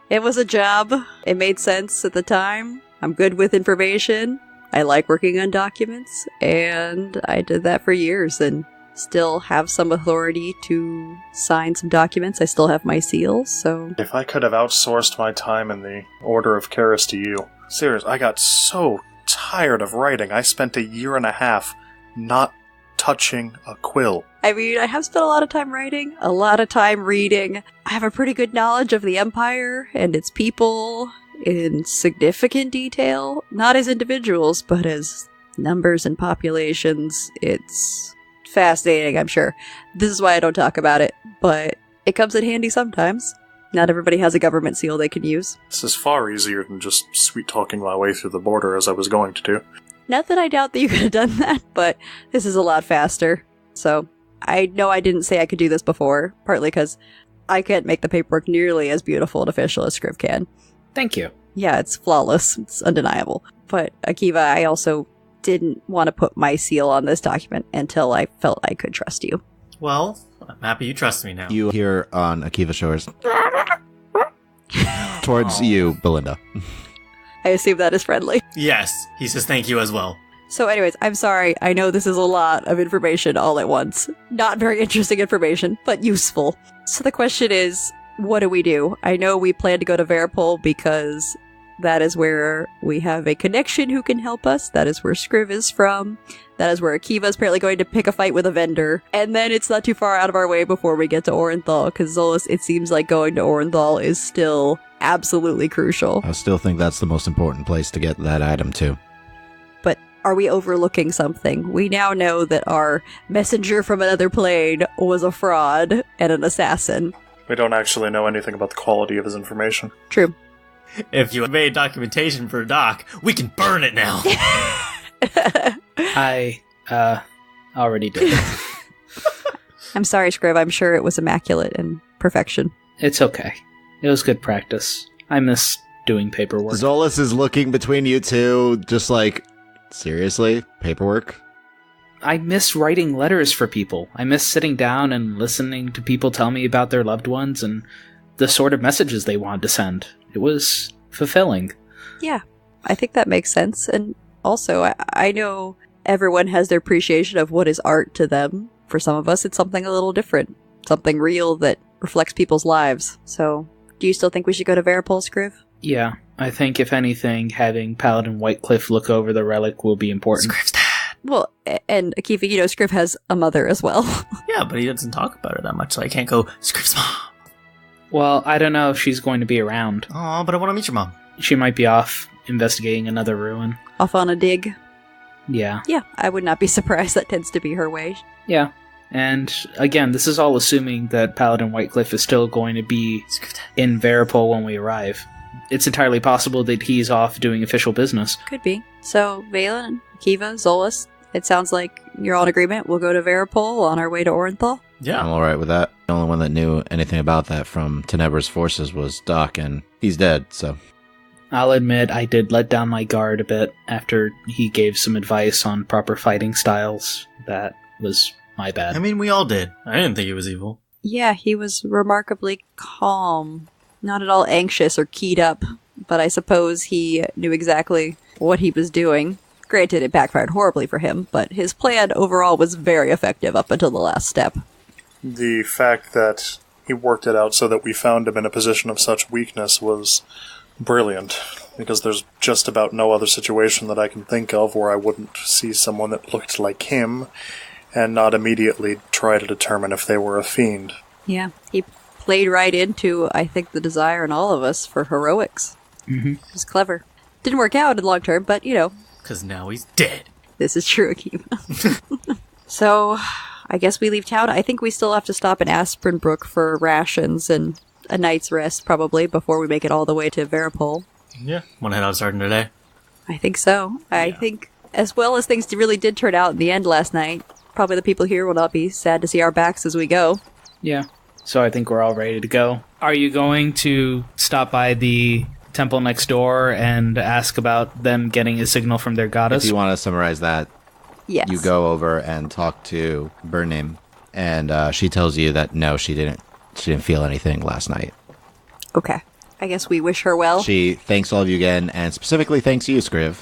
It was a job. It made sense at the time. I'm good with information. I like working on documents, and I did that for years and still have some authority to sign some documents. I still have my seals, so... If I could have outsourced my time in the Order of Karis to you. Serious, I got so tired of writing. I spent 1.5 years not touching a quill. I mean, I have spent a lot of time writing, a lot of time reading. I have a pretty good knowledge of the Empire and its people in significant detail, not as individuals, but as numbers and populations. It's fascinating, I'm sure. This is why I don't talk about it, but it comes in handy sometimes. Not everybody has a government seal they can use. This is far easier than just sweet-talking my way through the border as I was going to do. Not that I doubt that you could have done that, but this is a lot faster. So, I know I didn't say I could do this before, partly because I can't make the paperwork nearly as beautiful and official as Scriv can. Thank you. Yeah, it's flawless. It's undeniable. But Akiva, I also didn't want to put my seal on this document until I felt I could trust you. Well, I'm happy you trust me now. You hear on Akiva shores towards you, Belinda. I assume that is friendly. Yes, he says thank you as well. So anyways, I'm sorry. I know this is a lot of information all at once. Not very interesting information, but useful. So the question is, what do we do? I know we plan to go to Veripol because that is where we have a connection who can help us. That is where Scriv is from. That is where Akiva is apparently going to pick a fight with a vendor. And then it's not too far out of our way before we get to Orenthal, because Zoulless, it seems like going to Orenthal is still absolutely crucial. I still think that's the most important place to get that item to. But are we overlooking something? We now know that our messenger from another plane was a fraud and an assassin. We don't actually know anything about the quality of his information. True. If you made documentation for a doc, we can burn it now. I already did. I'm sorry, Scriv. I'm sure it was immaculate and perfection. It's okay. It was good practice. I miss doing paperwork. Zoulless is looking between you two, just like, seriously? Paperwork? I miss writing letters for people. I miss sitting down and listening to people tell me about their loved ones and the sort of messages they wanted to send. It was fulfilling. Yeah, I think that makes sense. And also, I know everyone has their appreciation of what is art to them. For some of us, it's something a little different. Something real that reflects people's lives. So, do you still think we should go to Veripol, Scriv? Yeah, I think if anything, having Paladin Whitecliff look over the relic will be important. Scriv's dad. Well, and Akiva, you know, Scriv has a mother as well. Yeah, but he doesn't talk about her that much, so I can't go, Scriv's mom. Well, I don't know if she's going to be around. Aw, but I want to meet your mom. She might be off investigating another ruin. Off on a dig. Yeah. Yeah, I would not be surprised. That tends to be her way. Yeah. And again, this is all assuming that Paladin Whitecliff is still going to be in Veripol when we arrive. It's entirely possible that he's off doing official business. Could be. So, Valen, Akiva, Zoulless, it sounds like you're all in agreement. We'll go to Veripol on our way to Orenthal. Yeah. I'm alright with that. The only one that knew anything about that from Tenebra's forces was Doc, and he's dead, so... I'll admit I did let down my guard a bit after he gave some advice on proper fighting styles. That was my bad. I mean, we all did. I didn't think he was evil. Yeah, he was remarkably calm. Not at all anxious or keyed up, but I suppose he knew exactly what he was doing. Granted, it backfired horribly for him, but his plan overall was very effective up until the last step. The fact that he worked it out so that we found him in a position of such weakness was brilliant, because there's just about no other situation that I can think of where I wouldn't see someone that looked like him and not immediately try to determine if they were a fiend. Yeah, he played right into, I think, the desire in all of us for heroics. Mm-hmm. It was clever. Didn't work out in the long term, but, you know. Because now he's dead. This is true, Akiva. So, I guess we leave town. I think we still have to stop in Aspenbrook for rations and a night's rest, probably, before we make it all the way to Veripol. Yeah. Want to head out starting today? I think so. I think, as well as things really did turn out in the end last night, probably the people here will not be sad to see our backs as we go. Yeah. So I think we're all ready to go. Are you going to stop by the temple next door and ask about them getting a signal from their goddess? If you want to summarize that, Yes. you go over and talk to Burnim, and she tells you that no, she didn't feel anything last night. Okay. I guess we wish her well. She thanks all of you again, and specifically thanks you, Scriv,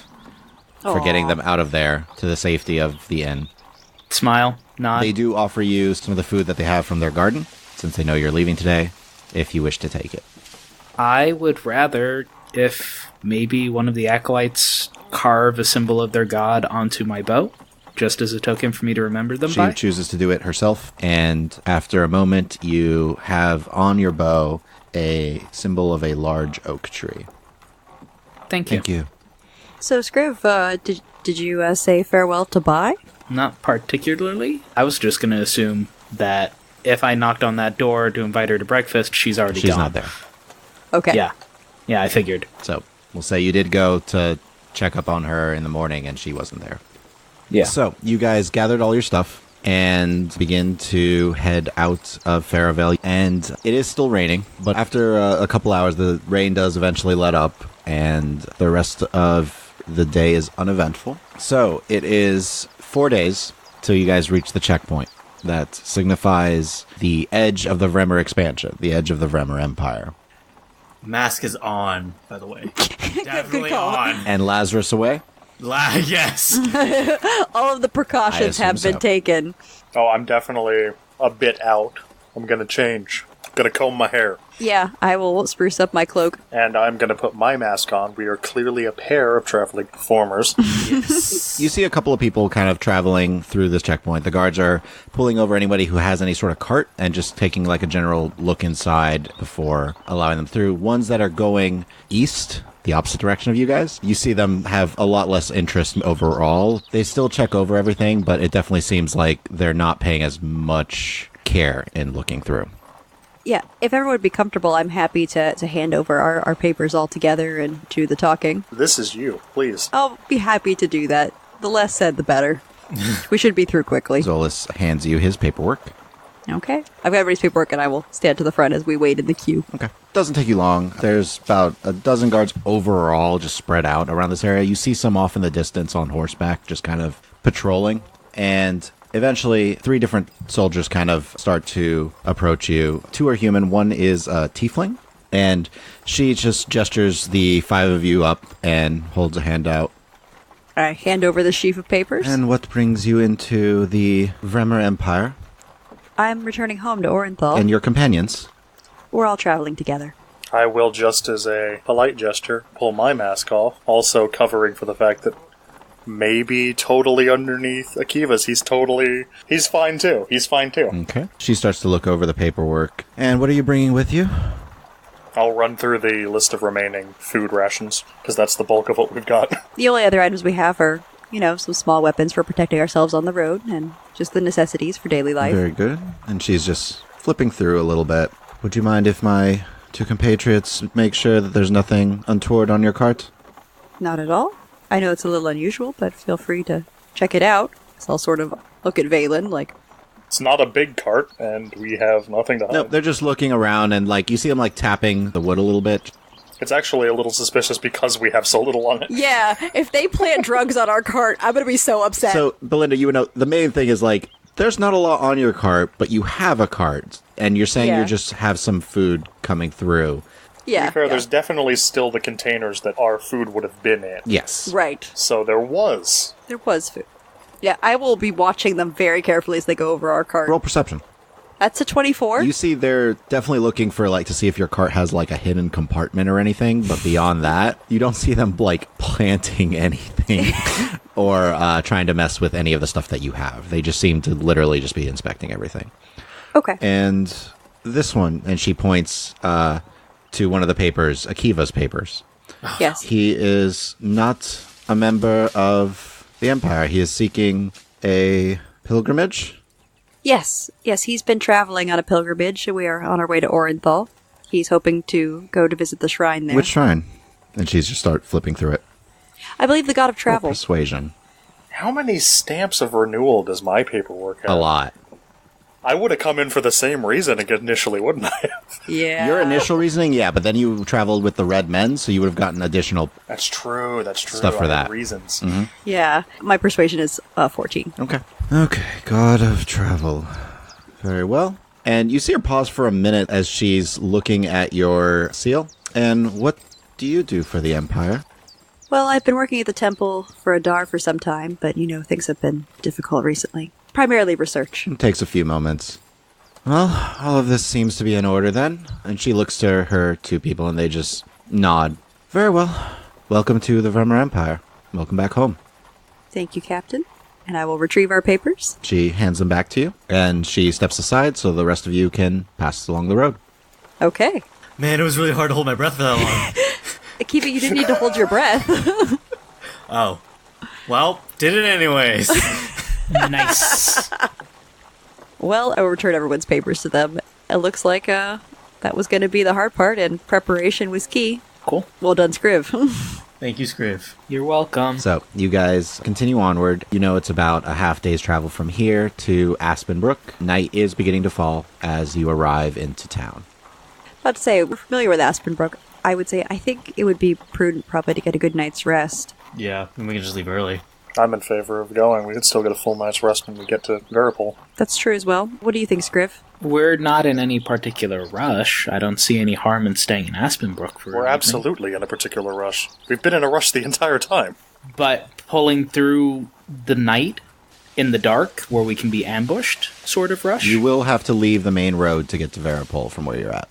for getting them out of there to the safety of the inn. Smile, nod. They do offer you some of the food that they have from their garden, since they know you're leaving today, if you wish to take it. I would rather if maybe one of the acolytes carve a symbol of their god onto my bow, just as a token for me to remember them by. She chooses to do it herself, and after a moment, you have on your bow a symbol of a large oak tree. Thank you. Thank you. So, Scriv, did you say farewell to Bai? Not particularly. I was just going to assume that if I knocked on that door to invite her to breakfast, she's already gone. She's not there. Okay. Yeah, I figured. So, we'll say you did go to check up on her in the morning, and she wasn't there. Yeah. So, you guys gathered all your stuff and begin to head out of Faravel. And it is still raining, but after a couple hours, the rain does eventually let up, and the rest of the day is uneventful. So, it is 4 days till you guys reach the checkpoint that signifies the edge of the Vremer expansion, the edge of the Vremer Empire. Mask is on, by the way. Definitely call. on. And Lazarus away? Yes. All of the precautions have been taken. Oh, I'm definitely a bit out. I'm gonna change. Gonna comb my hair. Yeah, I will spruce up my cloak. And I'm gonna put my mask on. We are clearly a pair of traveling performers. You see a couple of people kind of traveling through this checkpoint. The guards are pulling over anybody who has any sort of cart and just taking like a general look inside before allowing them through. Ones that are going east, the opposite direction of you guys, you see them have a lot less interest overall. They still check over everything, but it definitely seems like they're not paying as much care in looking through. Yeah, if everyone would be comfortable, I'm happy to hand over our papers all together and do the talking. This is you, please. I'll be happy to do that. The less said, the better. We should be through quickly. Zoulless hands you his paperwork. Okay. I've got everybody's paperwork, and I will stand to the front as we wait in the queue. Okay. Doesn't take you long. There's about a dozen guards overall just spread out around this area. You see some off in the distance on horseback, just kind of patrolling. And eventually, 3 different soldiers kind of start to approach you. 2 are human. 1 is a tiefling. And she just gestures the 5 of you up and holds a hand out. I hand over the sheaf of papers. And what brings you into the Vremer Empire? I'm returning home to Orenthal. And your companions? We're all traveling together. I will, just as a polite gesture, pull my mask off, also covering for the fact that maybe totally underneath Akiva's, he's fine too. He's fine too. Okay. She starts to look over the paperwork. And what are you bringing with you? I'll run through the list of remaining food rations, because that's the bulk of what we've got. The only other items we have are, some small weapons for protecting ourselves on the road, and just the necessities for daily life. Very good. And she's just flipping through a little bit. Would you mind if my 2 compatriots make sure that there's nothing untoward on your cart? Not at all. I know it's a little unusual, but feel free to check it out. So I'll sort of look at Valen, like... It's not a big cart, and we have nothing to hide. No, they're just looking around, and you see them tapping the wood a little bit. It's actually a little suspicious because we have so little on it. Yeah, if they plant drugs on our cart, I'm going to be so upset. So, Belinda, the main thing is, there's not a lot on your cart, but you have a cart, and you're saying you just have some food coming through. Yeah. To be fair, there's definitely still the containers that our food would have been in. Yes. Right. So there was. There was food. Yeah, I will be watching them very carefully as they go over our cart. Roll perception. That's a 24. You see they're definitely looking for, to see if your cart has, a hidden compartment or anything, but beyond that, you don't see them, planting anything or trying to mess with any of the stuff that you have. They just seem to literally just be inspecting everything. Okay. And this one, and she points to one of the papers, Akiva's papers. Yes. He is not a member of the Empire. He is seeking a pilgrimage. Yes, he's been traveling on a pilgrimage. We are on our way to Orenthal. He's hoping to go to visit the shrine there. Which shrine? And she's just start flipping through it. I believe the god of Roll travel. persuasion. How many stamps of renewal does my paperwork have? A lot. I would have come in for the same reason initially, wouldn't I? Yeah. Your initial reasoning, yeah, but then you traveled with the Red Men, so you would have gotten additional... That's true. Stuff for that. Reasons. Mm-hmm. Yeah. My persuasion is 14. Okay. Okay, God of Travel. Very well. And you see her pause for a minute as she's looking at your seal. And what do you do for the Empire? Well, I've been working at the temple for Adar for some time, but, things have been difficult recently. Primarily research. It takes a few moments. Well, all of this seems to be in order then. And she looks to her two people and they just nod. Very well. Welcome to the Vermeer Empire. Welcome back home. Thank you, Captain. And I will retrieve our papers. She hands them back to you, and she steps aside so the rest of you can pass along the road. Okay. Man, it was really hard to hold my breath for that long. Akiva, you didn't need to hold your breath. Oh. Well, did it anyways. Nice. Well, I will return everyone's papers to them. It looks like that was going to be the hard part, and preparation was key. Cool. Well done, Scriv. Thank you, Scriv. You're welcome. So, you guys continue onward. You know it's about a half day's travel from here to Aspenbrook. Night is beginning to fall as you arrive into town. About to say, we're familiar with Aspenbrook. I would say I think it would be prudent probably to get a good night's rest. Yeah, and we can just leave early. I'm in favor of going. We could still get a full night's rest when we get to Veripol. That's true as well. What do you think, Scriv? We're not in any particular rush. I don't see any harm in staying in Aspenbrook for We're absolutely in a particular rush. We've been in a rush the entire time. But pulling through the night in the dark where we can be ambushed sort of rush? You will have to leave the main road to get to Veripol from where you're at.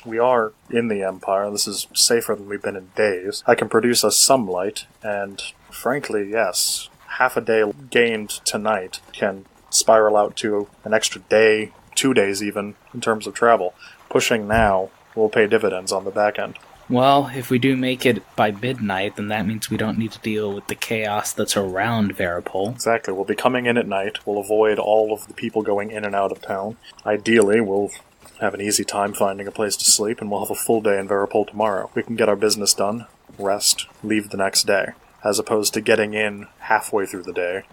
We are in the Empire. This is safer than we've been in days. I can produce us some light, and frankly, yes, half a day gained tonight can spiral out to an extra day, 2 days even, in terms of travel. Pushing now will pay dividends on the back end. Well, if we do make it by midnight, then that means we don't need to deal with the chaos that's around Veripol. Exactly. We'll be coming in at night. We'll avoid all of the people going in and out of town. Ideally, we'll have an easy time finding a place to sleep, and we'll have a full day in Veripol tomorrow. We can get our business done, rest, leave the next day, as opposed to getting in halfway through the day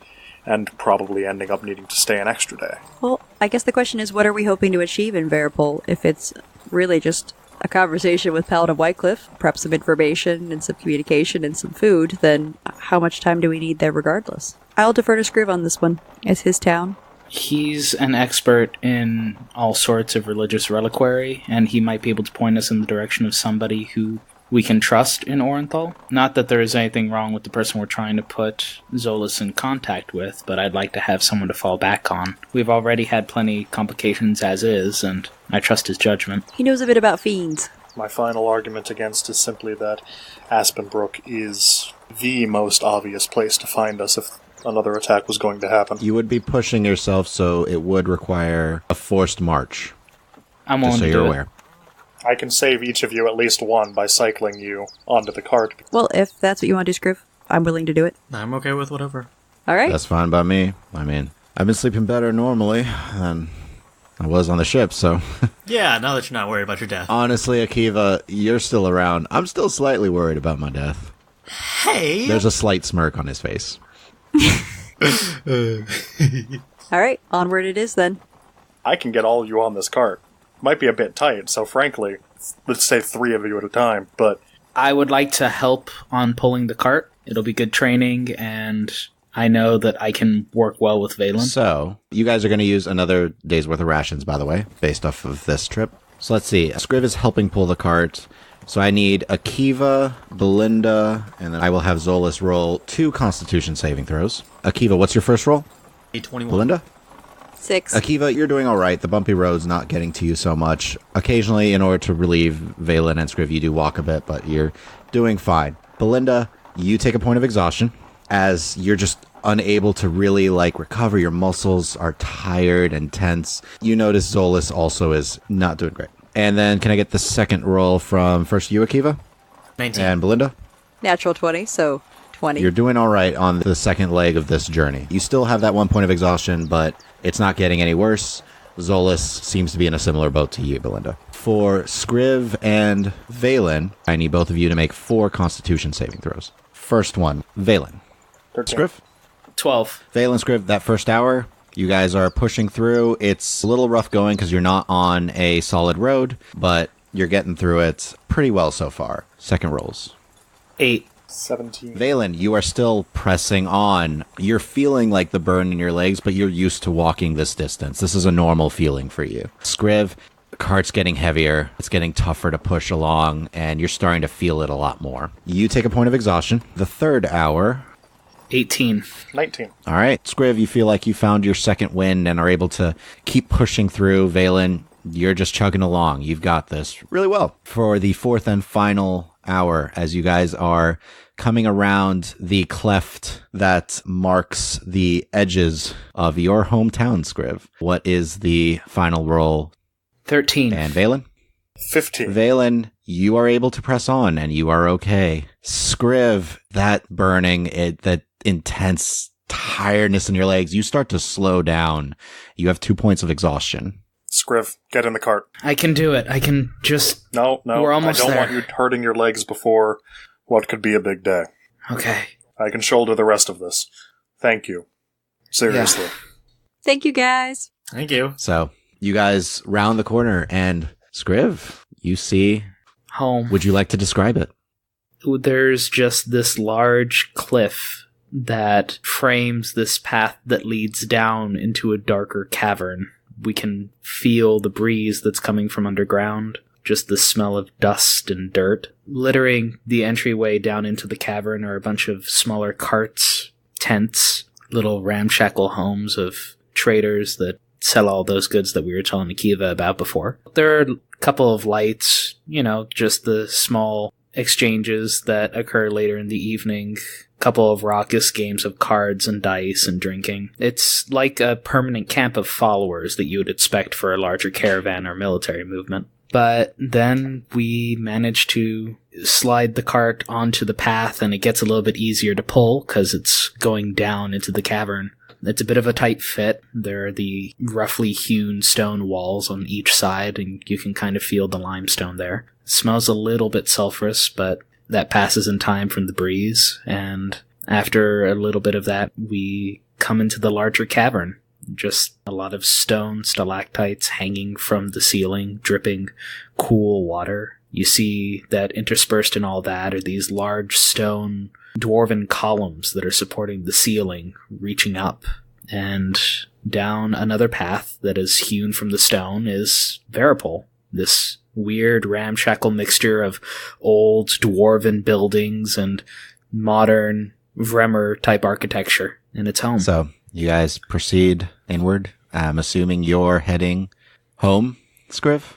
and probably ending up needing to stay an extra day. Well, I guess the question is, what are we hoping to achieve in Veripol? If it's really just a conversation with Paladin Whitecliff, perhaps some information and some communication and some food, then how much time do we need there regardless? I'll defer to Scriv on this one. It's his town. He's an expert in all sorts of religious reliquary, and he might be able to point us in the direction of somebody who we can trust in Orenthal. Not that there is anything wrong with the person we're trying to put Zoulless in contact with, but I'd like to have someone to fall back on. We've already had plenty complications as is, and I trust his judgment. He knows a bit about fiends. My final argument against is simply that Aspenbrook is the most obvious place to find us if another attack was going to happen. You would be pushing yourself, so it would require a forced march. I'm willing just so to you're do aware. it. I can save each of you at least one by cycling you onto the cart. Well, if that's what you want to do, Scriv, I'm willing to do it. I'm okay with whatever. All right. That's fine by me. I mean, I've been sleeping better normally than I was on the ship, so... Yeah, now that you're not worried about your death. Honestly, Akiva, you're still around. I'm still slightly worried about my death. Hey! There's a slight smirk on his face. All right, onward it is then. I can get all of you on this cart. Might be a bit tight, so frankly, let's say 3 of you at a time, but... I would like to help on pulling the cart. It'll be good training, and I know that I can work well with Valen. So, you guys are going to use another day's worth of rations, by the way, based off of this trip. So let's see. Scriv is helping pull the cart. So I need Akiva, Belinda, and then I will have Zoulless roll 2 Constitution saving throws. Akiva, what's your first roll? 821. Belinda? 6. Akiva, you're doing all right. The bumpy road's not getting to you so much. Occasionally, in order to relieve Valen and Scriv, you do walk a bit, but you're doing fine. Belinda, you take a point of exhaustion as you're just unable to really, recover. Your muscles are tired and tense. You notice Zoulless also is not doing great. And then can I get the second roll from first you, Akiva? 19. And Belinda? Natural 20, so 20. You're doing all right on the second leg of this journey. You still have that 1 point of exhaustion, but it's not getting any worse. Zoulless seems to be in a similar boat to you, Belinda. For Scriv and Valen, I need both of you to make 4 Constitution saving throws. First one, Valen. 13. Scriv? 12. Valen, Scriv, that first hour, you guys are pushing through. It's a little rough going because you're not on a solid road, but you're getting through it pretty well so far. Second rolls. 8. 17. Valen, you are still pressing on. You're feeling like the burn in your legs, but you're used to walking this distance. This is a normal feeling for you. Scriv, the cart's getting heavier. It's getting tougher to push along, and you're starting to feel it a lot more. You take a point of exhaustion. The third hour... 18. 19. All right. Scriv, you feel like you found your second wind and are able to keep pushing through. Valen, you're just chugging along. You've got this really well. For the fourth and final hour, as you guys are coming around the cleft that marks the edges of your hometown, Scriv, what is the final roll? 13. And Valen? 15. Valen, you are able to press on and you are okay. Scriv, that burning, that intense tiredness in your legs, you start to slow down. You have 2 points of exhaustion. Scriv, get in the cart. I can do it. I can just... No, We're almost I don't there. want you hurting your legs before what could be a big day. Okay. I can shoulder the rest of this. Thank you. Seriously. Yeah. Thank you, guys. Thank you. So, you guys round the corner and Scriv, you see... Home. Would you like to describe it? There's just this large cliff that frames this path that leads down into a darker cavern. We can feel the breeze that's coming from underground, just the smell of dust and dirt. Littering the entryway down into the cavern are a bunch of smaller carts, tents, little ramshackle homes of traders that sell all those goods that we were telling Akiva about before. There are a couple of lights, just the small exchanges that occur later in the evening. Couple of raucous games of cards and dice and drinking. It's like a permanent camp of followers that you would expect for a larger caravan or military movement. But then we manage to slide the cart onto the path, and it gets a little bit easier to pull because it's going down into the cavern. It's a bit of a tight fit. There are the roughly hewn stone walls on each side, and you can kind of feel the limestone there. It smells a little bit sulfurous, but that passes in time from the breeze, and after a little bit of that, we come into the larger cavern. Just a lot of stone stalactites hanging from the ceiling, dripping cool water. You see that interspersed in all that are these large stone dwarven columns that are supporting the ceiling, reaching up. And down another path that is hewn from the stone is Veripol, this weird ramshackle mixture of old dwarven buildings and modern Vremer-type architecture in its home. So, you guys proceed inward. I'm assuming you're heading home, Scriv?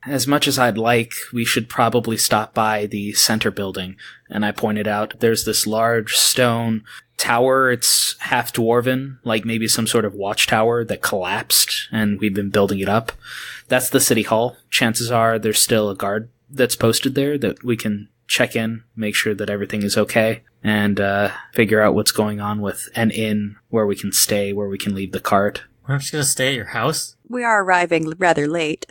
As much as I'd like, we should probably stop by the center building. And I pointed out there's this large stone tower. It's half dwarven, like maybe some sort of watchtower that collapsed, and we've been building it up. That's the city hall. Chances are there's still a guard that's posted there that we can check in, make sure that everything is okay, and figure out what's going on with an inn where we can stay, where we can leave the cart. Aren't you going to stay at your house? We are arriving rather late.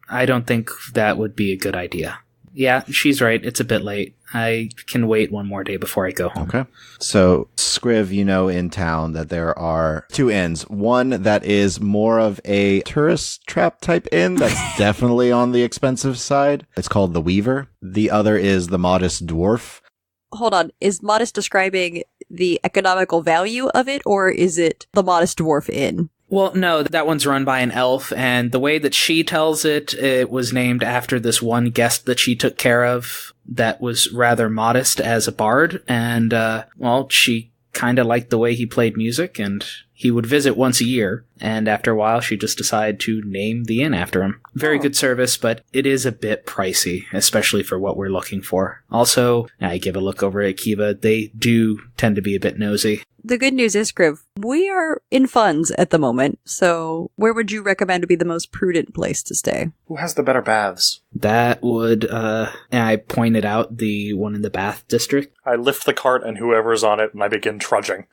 I don't think that would be a good idea. Yeah, she's right. It's a bit late. I can wait one more day before I go home. Okay. So, Scriv, you know in town that there are 2 inns. One that is more of a tourist trap type inn that's definitely on the expensive side. It's called the Weaver. The other is the Modest Dwarf. Hold on. Is Modest describing the economical value of it, or is it the Modest Dwarf Inn? Well, no, that one's run by an elf, and the way that she tells it, it was named after this one guest that she took care of that was rather modest as a bard, and, she kind of liked the way he played music, and he would visit once a year, and after a while she just decided to name the inn after him. Very good service, but it is a bit pricey, especially for what we're looking for. Also, I give a look over at Akiva, they do tend to be a bit nosy. The good news is, Scriv, we are in funds at the moment, so where would you recommend to be the most prudent place to stay? Who has the better baths? That would, and I pointed out the one in the Bath district. I lift the cart and whoever's on it, and I begin trudging.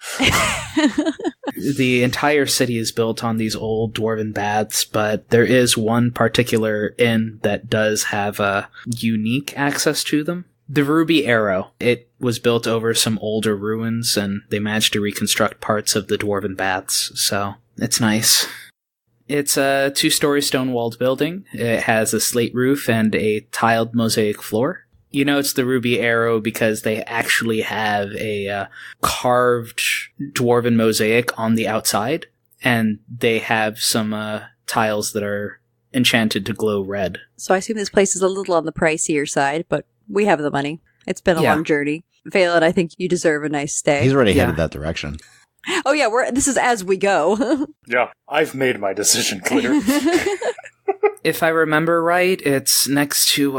The entire city is built on these old dwarven baths, but there is one particular inn that does have unique access to them. The Ruby Arrow. It was built over some older ruins, and they managed to reconstruct parts of the Dwarven Baths, so it's nice. It's a 2-story stone-walled building. It has a slate roof and a tiled mosaic floor. You know it's the Ruby Arrow because they actually have a carved Dwarven mosaic on the outside, and they have some tiles that are enchanted to glow red. So I assume this place is a little on the pricier side, but we have the money. It's been a long journey. Valen, I think you deserve a nice stay. He's already headed that direction. Oh yeah, this is as we go. Yeah, I've made my decision clear. If I remember right, it's next to,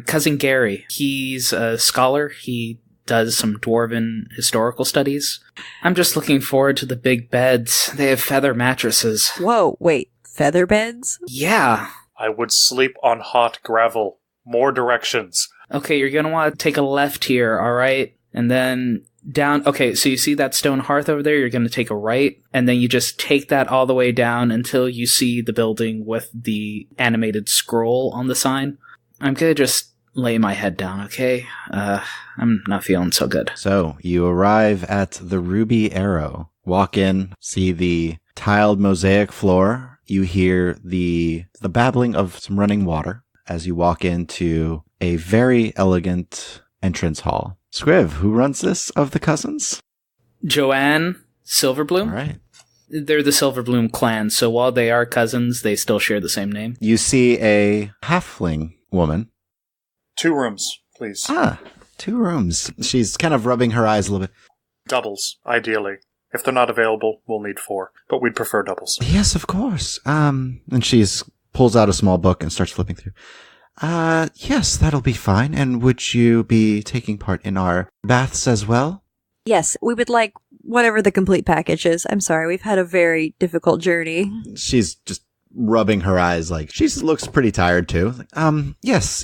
Cousin Gary. He's a scholar. He does some Dwarven historical studies. I'm just looking forward to the big beds. They have feather mattresses. Whoa, wait, feather beds? Yeah. I would sleep on hot gravel. More directions. Okay, you're gonna want to take a left here, alright? And then down. Okay, so you see that stone hearth over there? You're gonna take a right, and then you just take that all the way down until you see the building with the animated scroll on the sign. I'm gonna just lay my head down, okay? I'm not feeling so good. So, you arrive at the Ruby Arrow. Walk in, see the tiled mosaic floor. You hear the babbling of some running water as you walk into a very elegant entrance hall. Scriv, who runs this of the cousins? Joanne Silverbloom. All right. They're the Silverbloom clan, so while they are cousins, they still share the same name. You see a halfling woman. 2 rooms, please. 2 rooms. She's kind of rubbing her eyes a little bit. Doubles, ideally. If they're not available, we'll need 4, but we'd prefer doubles. Yes, of course. And she's pulls out a small book and starts flipping through. Yes, that'll be fine. And would you be taking part in our baths as well? Yes, we would like whatever the complete package is. I'm sorry, we've had a very difficult journey. She's just rubbing her eyes like she looks pretty tired too. Yes.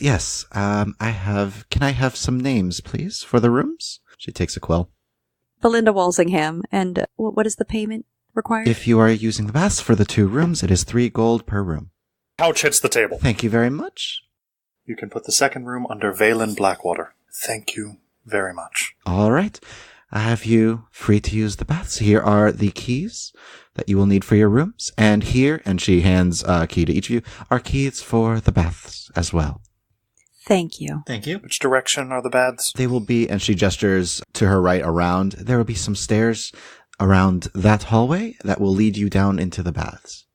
Can I have some names, please, for the rooms? She takes a quill. Belinda Walsingham, and what is the payment required? If you are using the baths for the 2 rooms, it is 3 gold per room. Couch hits the table. Thank you very much. You can put the second room under Valen Blackwater. Thank you very much. All right. I have you free to use the baths. Here are the keys that you will need for your rooms. And here, and she hands a key to each of you, are keys for the baths as well. Thank you. Thank you. Which direction are the baths? They will be, and she gestures to her right around, there will be some stairs around that hallway that will lead you down into the baths.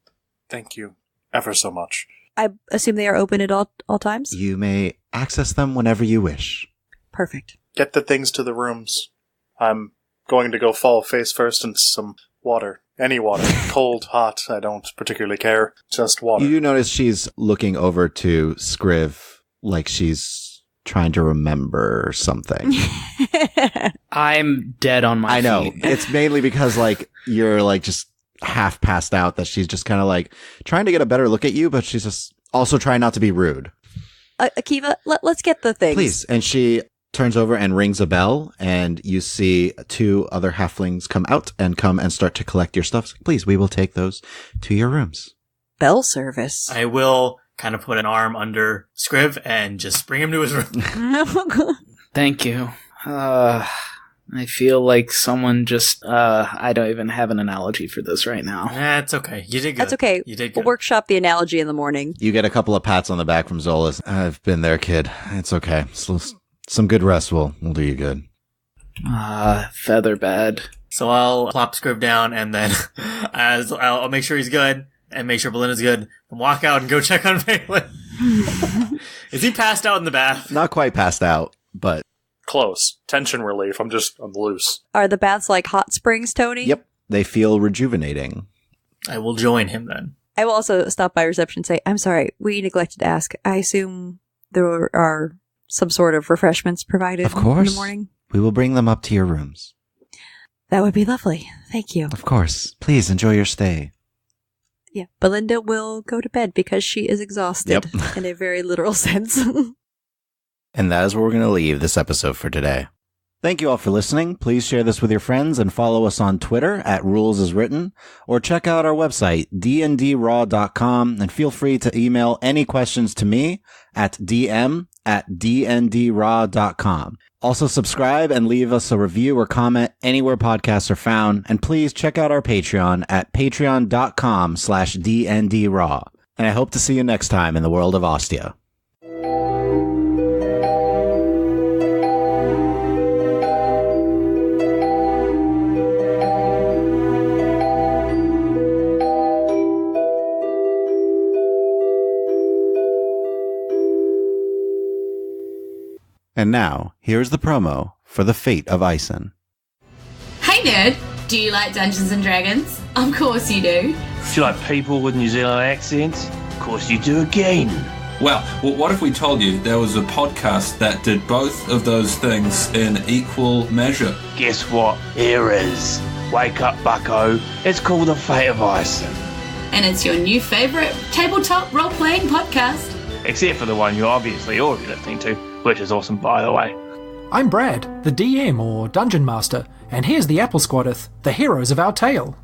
Thank you ever so much. I assume they are open at all times? You may access them whenever you wish. Perfect. Get the things to the rooms. I'm going to go fall face first in some water. Any water. Cold, hot, I don't particularly care. Just water. You notice she's looking over to Scriv like she's trying to remember something. I'm dead on my feet. I know. It's mainly because you're just half passed out that she's just kind of trying to get a better look at you, but she's just also trying not to be rude. Akiva, let's get the things. Please. And she turns over and rings a bell, and you see 2 other halflings come out and come and start to collect your stuff. Please, we will take those to your rooms. Bell service. I will kind of put an arm under Scriv and just bring him to his room. Thank you. I feel like someone just, I don't even have an analogy for this right now. That's okay. You did good. That's okay. You did good. We'll workshop the analogy in the morning. You get a couple of pats on the back from Zoulless. I've been there, kid. It's okay. Some good rest will do you good. Feather bed. So I'll plop Scriv down, and then I'll make sure he's good, and make sure Belinda's good, and walk out and go check on Valen. Is he passed out in the bath? Not quite passed out, but Close. Tension relief. I'm loose. Are the baths like hot springs, Tony? yep, they feel rejuvenating. I will join him then. I will also stop by reception and say, I'm sorry, we neglected to ask. I assume there are some sort of refreshments provided Of course. in the morning? We will bring them up to your rooms. That would be lovely. Thank you. Of course. Please enjoy your stay. Yeah, Belinda will go to bed because she is exhausted in a very literal sense. And that is where we're going to leave this episode for today. Thank you all for listening. Please share this with your friends and follow us on Twitter at rulesaswritten, or check out our website, dndraw.com, and feel free to email any questions to me at dm at dndraw.com. Also subscribe and leave us a review or comment anywhere podcasts are found. And please check out our Patreon at patreon.com/dndraw. And I hope to see you next time in the world of Ostia. And now, here's the promo for The Fate of Ison. Hey nerd, do you like Dungeons & Dragons? Of course you do. Do you like people with New Zealand accents? Of course you do again. Well, what if we told you there was a podcast that did both of those things in equal measure? Guess what? Here is. Wake up, bucko. It's called The Fate of Ison. And it's your new favourite tabletop role-playing podcast. Except for the one you're obviously already listening to, which is awesome, by the way. I'm Brad, the DM or Dungeon Master, and here's the Apple Squadeth, the heroes of our tale.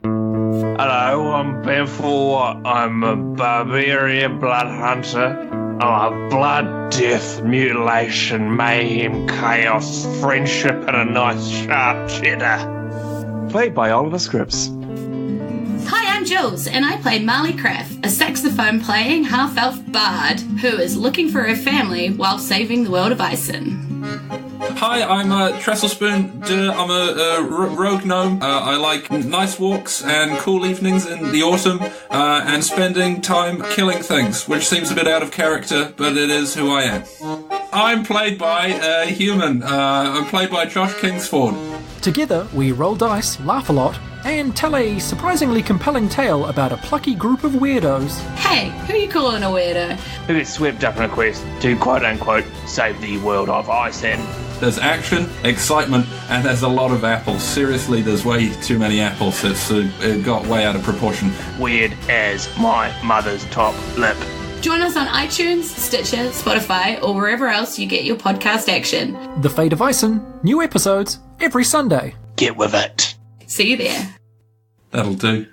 Hello, I'm Ben Full. I'm a barbarian blood hunter. I'm a blood, death, mutilation, mayhem, chaos, friendship, and a nice sharp cheddar. Played by Oliver Scripps. Hi, I'm Jules, and I play Marley Craft, a saxophone-playing half-elf bard who is looking for her family while saving the world of Ison. Hi, I'm Trestlespoon. I'm a rogue gnome. I like nice walks and cool evenings in the autumn and spending time killing things, which seems a bit out of character, but it is who I am. I'm played by a human. I'm played by Josh Kingsford. Together, we roll dice, laugh a lot, and tell a surprisingly compelling tale about a plucky group of weirdos. Hey, who are you calling a weirdo? Who gets swept up in a quest to quote-unquote save the world of Ison. There's action, excitement, and there's a lot of apples. Seriously, there's way too many apples. It got way out of proportion. Weird as my mother's top lip. Join us on iTunes, Stitcher, Spotify, or wherever else you get your podcast action. The Fate of Ison, new episodes every Sunday. Get with it. See you there. That'll do.